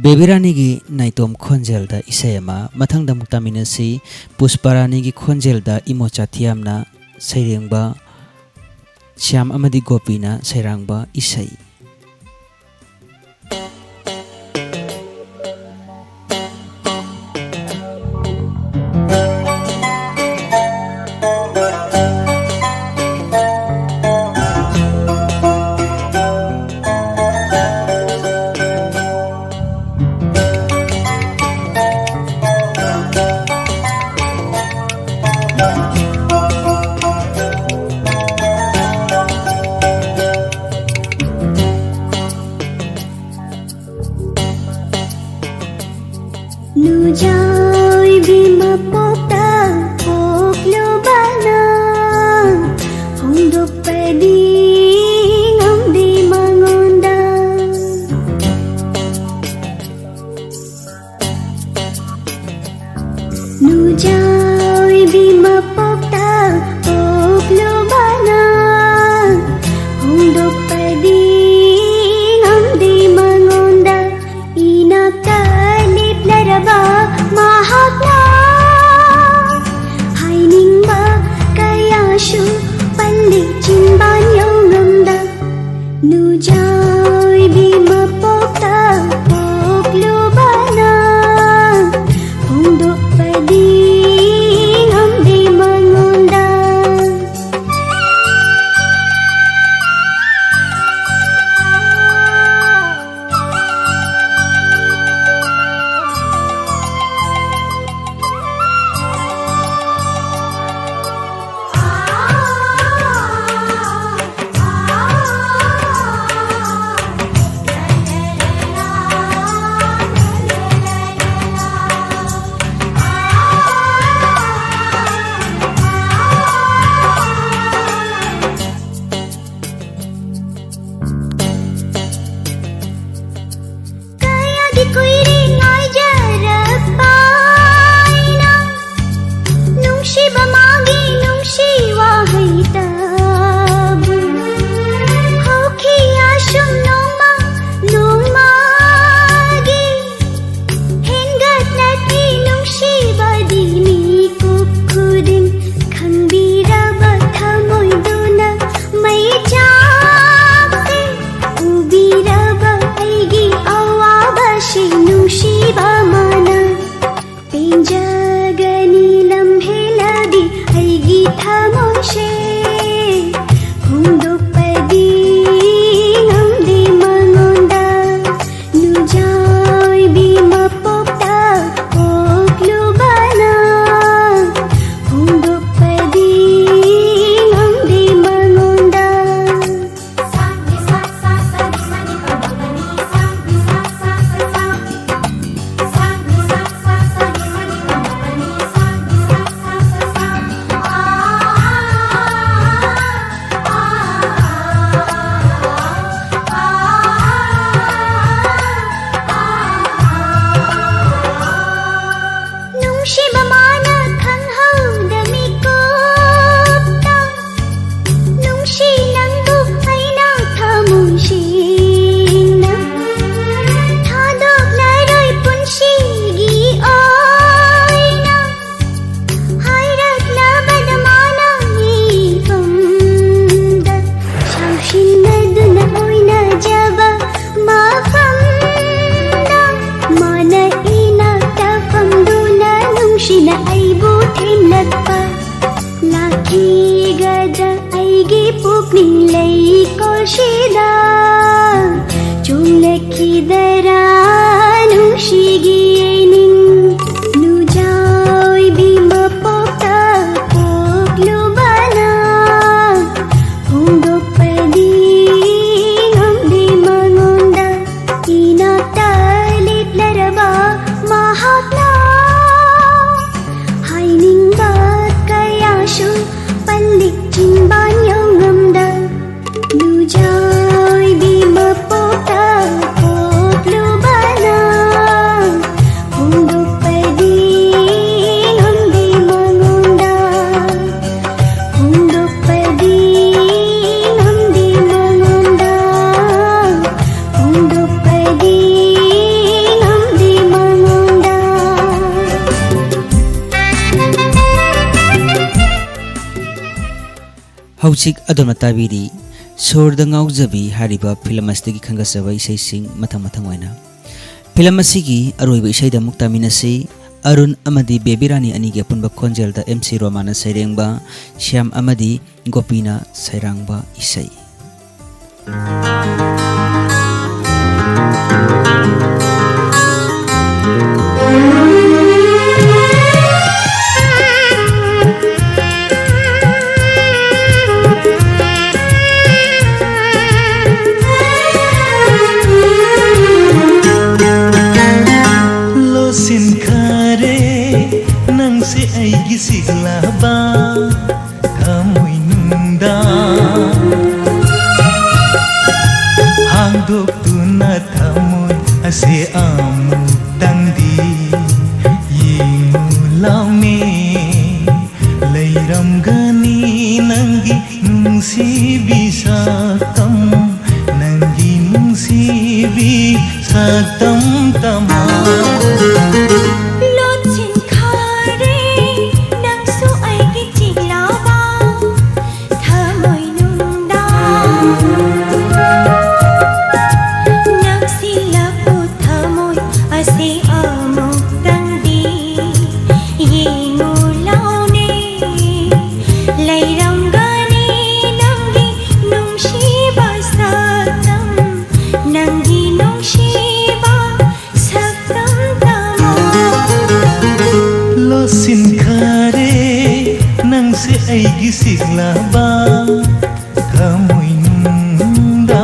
Baby Rani की नाइतोम खोंजेल दा इसेमा मथंग दा मुक्तामिनसी पुष्पारानी की खोंजेल दा इमोचा थियामना सैरेंगबा श्याम अमदी गोपीना सैरांगबा इसै Nujoy bima pokta poklo bana Hondok peding di mangonda Nujoy bima pokta poklo bana Hondok peding di mangonda Inakalip laraba mahakna Hainingba kayashu palik cimban yongamda Nujoy bima pokta poklo bana Hondok peding di mangonda Hauchik adona tabiri Sorda ngaujabi hariba film asigi khangasaba isai sing mathang waina film asigi aroiba isai da muktaminasi Arun amadi Bebirani ani ge punba khonjel da MC Romana sairengba Shyam amadi Gopina sairangba isai Sin सिनखारे नंसे ऐगी सिग्लाबा थमोइनुंदा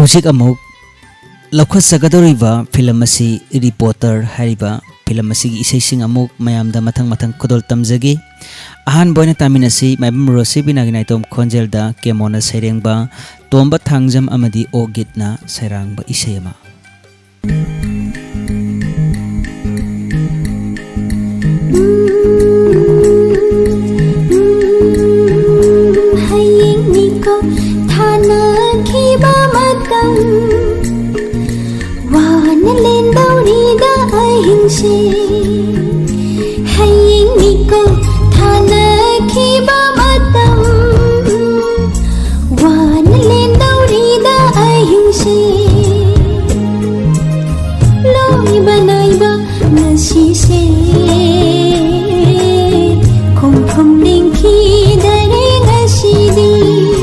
हौजिक अमुक लौखसगदोरिबा film असी reporter हारिबा film असी इसेसिंग अमुक मयामदा मथंग मथंग खुदोल तमजगी अहान बोयना तामिनसी मैबम रोसिबी नागिनाइतोम खोंजेलदा केमोना सैरेंबा तोंबा थांगजम अमदी ओ गितना सैरांगबा इसेयमा Hãy subscribe cho kênh Ghiền Mì Gõ để không bỏ lỡ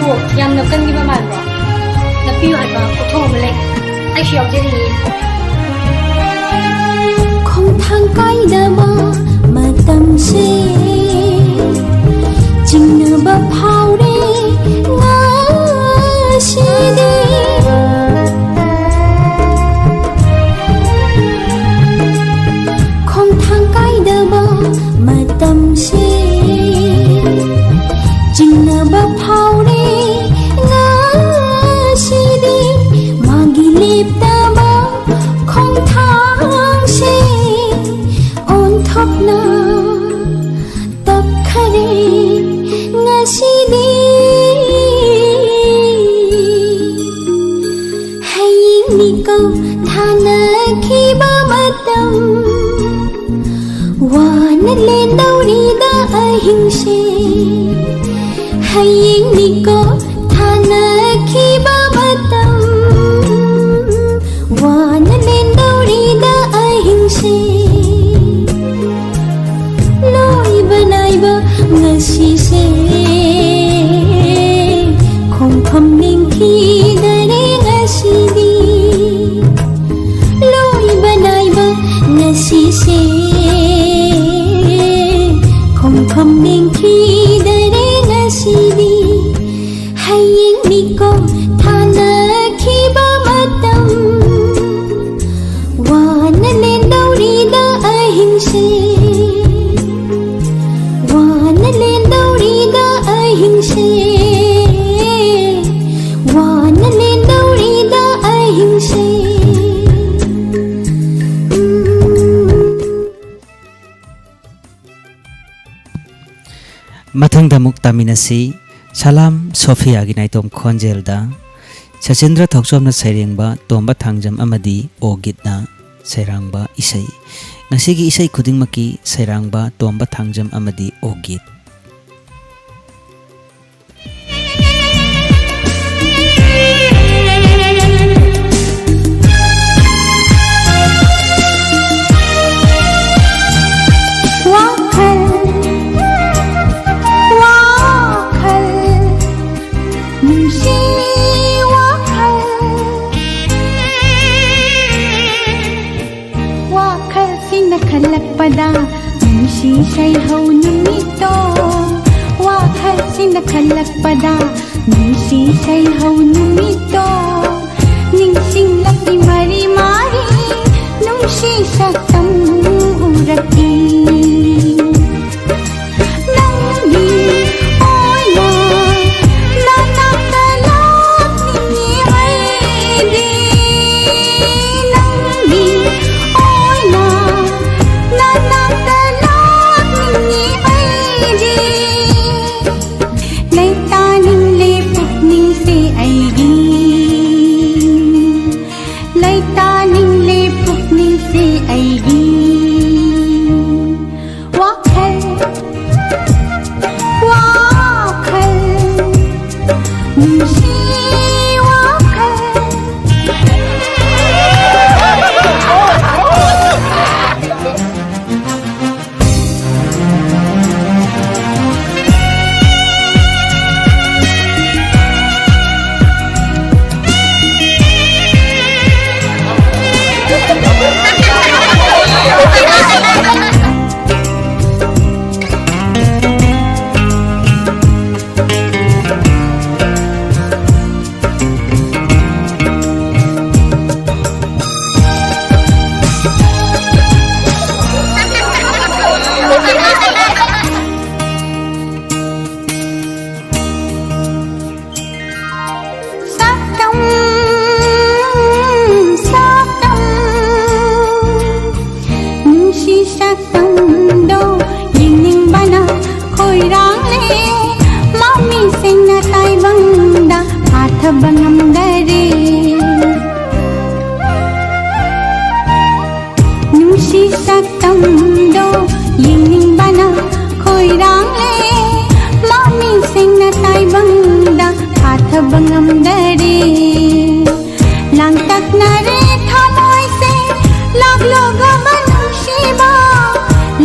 ꯅꯪꯕꯨ ꯌꯥꯝꯅ ꯀꯟꯈꯤꯕ ꯃꯥꯟꯕ꯭ꯔꯣ ꯅꯞꯄꯤꯌꯨ ꯍꯥꯏꯕ ꯄꯣꯠꯊꯣꯛ ꯑꯃ ꯂꯩ ꯑꯩꯁꯨ ꯌꯥꯎꯖꯔꯤꯌꯦ ꯈꯣꯡꯊꯥꯡ ꯀꯥꯏꯗꯕ ꯃꯇꯝꯁꯦ ꯆꯤꯡꯅꯕ ꯐꯥꯎꯔꯦ ꯉꯁꯤꯗꯤ ꯈꯣꯡꯊꯥꯡ ꯀꯥꯏꯗꯕ ꯃꯇꯝꯁꯦ ꯆꯤꯡꯅꯕ ꯐꯥꯎꯔꯦ ꯉꯁꯤꯗꯤ ꯃꯥꯒꯤ ꯂꯦꯞꯇꯕ ꯈꯣꯡꯊꯥꯡꯁꯦ ꯑꯣꯟꯊꯣꯛꯅ ꯇꯞꯈꯔꯦ ꯉꯁꯤꯗꯤ ꯍꯌꯦꯡꯅꯤꯀꯣ ꯊꯥꯅꯈꯤꯕ ꯃꯇꯝ ꯋꯥꯅ ꯂꯦꯟꯗꯧꯔꯤꯗ ꯑꯍꯤꯡꯁꯦ ꯍꯌꯦꯡꯅꯤꯀꯣ ꯊꯥꯅꯈꯤꯕ ꯃꯇꯝ ꯋꯥꯅ ꯂꯦꯟꯗꯧꯔꯤꯗ ꯑꯍꯤꯡꯁꯦ ꯂꯣꯏꯕ ꯅꯥꯏꯕ ꯉꯁꯤꯁꯦ ꯈꯣꯡꯐꯝ ꯂꯦꯡꯈꯤꯗꯔꯦ ꯉꯁꯤꯗꯤ ꯂꯣꯏꯕ ꯅꯥꯏꯕ ꯉꯁꯤꯁꯦ ꯈꯣꯡꯐꯝ ꯂꯦꯡꯈꯤꯗꯔꯦ ꯉꯁꯤꯗꯤ ꯍꯌꯦꯡꯅꯤꯀꯣ ꯊꯥꯅꯈꯤꯕ ꯃꯇꯝ ꯋꯥꯅ ꯂꯦꯟꯗꯧꯔꯤꯗ ꯑꯍꯤꯡꯁꯦ ꯋꯥꯅ ꯂꯦꯟꯗꯧꯔꯤꯗ ꯑꯍꯤꯡꯁꯦ ꯋꯥꯅ ꯂꯦꯟꯗꯧꯔꯤꯗ ꯑꯍꯤꯡꯁꯦ ꯃꯊꯪꯗ ꯑꯃꯨꯛ ꯇꯥꯃꯤꯟꯅꯁꯤ ꯁꯂꯥꯝ ꯁꯣꯐꯤꯌꯥꯒꯤ ꯅꯥꯏꯇꯣꯝ ꯈꯣꯟꯖꯦꯜꯗ ꯁꯆꯤꯟꯗ꯭ꯔ ꯊꯣꯛꯆꯣꯝꯅ ꯁꯩꯔꯦꯡꯕ ꯇꯣꯝꯕ ꯊꯥꯡꯖꯝ ꯑꯃꯗꯤ ꯑꯣꯒꯤꯠꯅ ꯁꯩꯔꯥꯡꯕ ꯏꯁꯩ ꯉꯁꯤꯒꯤ ꯏꯁꯩ ꯈꯨꯗꯤꯡꯃꯛꯀꯤ ꯁꯩꯔꯥꯡꯕ ꯇꯣꯝꯕ ꯊꯥꯡꯖꯝ ꯑꯃꯗꯤ ꯑꯣꯒꯤꯠ ꯈꯜꯂꯛꯄꯗ ꯅꯨꯡꯁꯤ ꯁꯩꯍꯧ ꯅꯨꯃꯤꯠꯇꯣ ꯋꯥꯈꯜꯁꯤꯅ ꯈꯜꯂꯛꯄꯗ ꯅꯨꯡꯁꯤ ꯁꯩꯍꯧ ꯅꯨꯃꯤꯠꯇꯣ ꯅꯤꯡꯁꯤꯡꯂꯛꯂꯤ ꯃꯔꯤ ꯃꯔꯤ ꯅꯨꯡꯁꯤ ꯁꯛꯇꯝ ꯎꯔꯛꯏ ꯅꯪꯒꯤ ꯑꯣꯏꯅ ꯅꯅꯥꯛꯇ ꯂꯥꯛꯅꯤꯡꯉꯤ ꯑꯩꯗꯤ ꯅꯪꯒꯤ ꯑꯣꯏꯅ ꯂꯩꯇꯥꯅꯤꯡꯂꯦ ꯄꯨꯛꯅꯤꯡꯁꯦ ꯑꯩꯒꯤ ꯂꯩꯇꯥꯅꯤꯡꯂꯦ ꯄꯨꯛꯅꯤꯡꯁꯦ ꯑꯩꯒꯤ ꯋꯥꯈꯜ ꯋꯥꯈꯜ ꯅꯨꯡꯁꯤ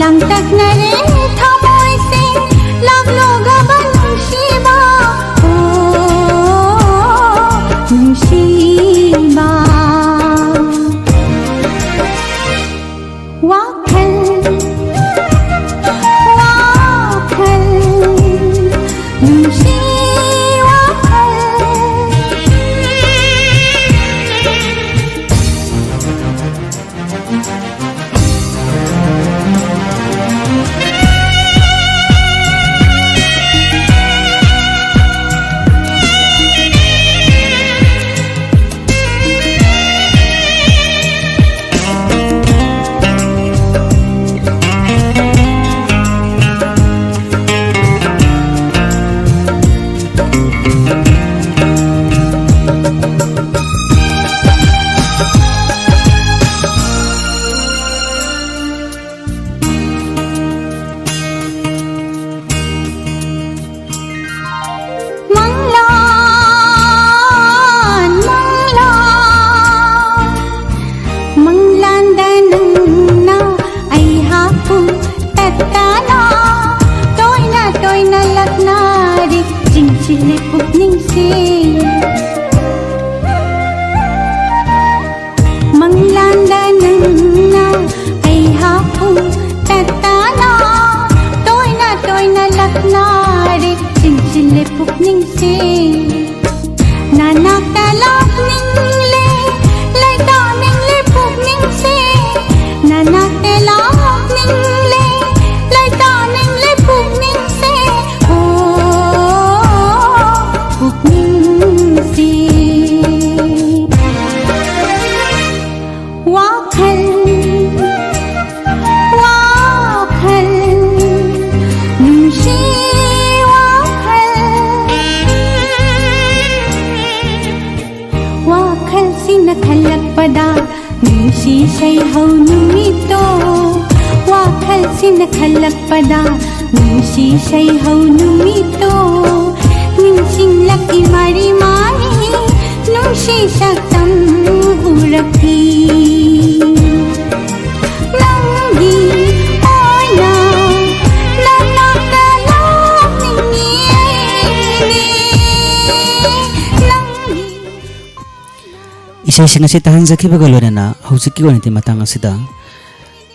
langtak na rin thamoy se laglo gaban shiba मंगलांदा नंगना आई हापू तताना तोयना तोयना लखना रे चिंचिले पुकनिंग से नाना तलाक निंगले लैता निंगले पुकनिंग से नाना तलाक निंगले लैता निंगले पुकनिंग से ओ पुकनिंग से वाखल वाखल नुशी वाखल सिन खलक पदा नुशी शै हौ नुमितो वाखल सिन खलक पदा नुशी शै हौ नुमितो निंसिंग लकी मारी मारी नुशी शक्तम उरखी नंगी ओना नन्ना तलाक निंगी नंगी isay sing asi tahan zakhibaga loinana hojiki onati matang asida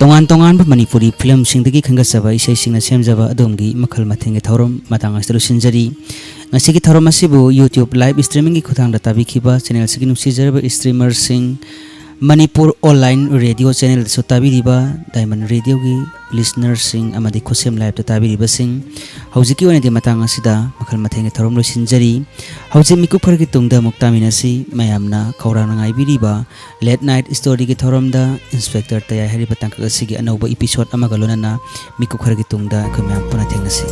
tongan tongan ba manipuri film sing dagi khangasaba isay sing na semjaba adomgi makhal mathengi thorom matang asru sinjari ngasigi thorom asibu YouTube live streaming ki khuthang da tabikhiba channel sigi nusijarba streamer sing Manipur online radio channel so tabiriba Diamond Radio gi listener sing amadi khosem live ta tabiriba sing hojiki onati matang asida makhal mathengi thorom lo sinjari hojik miku phargi tungda muktamina si mayamna khawrang ngai biriba late night story gi thorom da inspector taya hariba tangka sigi anoba episode amaga lonana miku phargi tungda khamyam puna thengnasi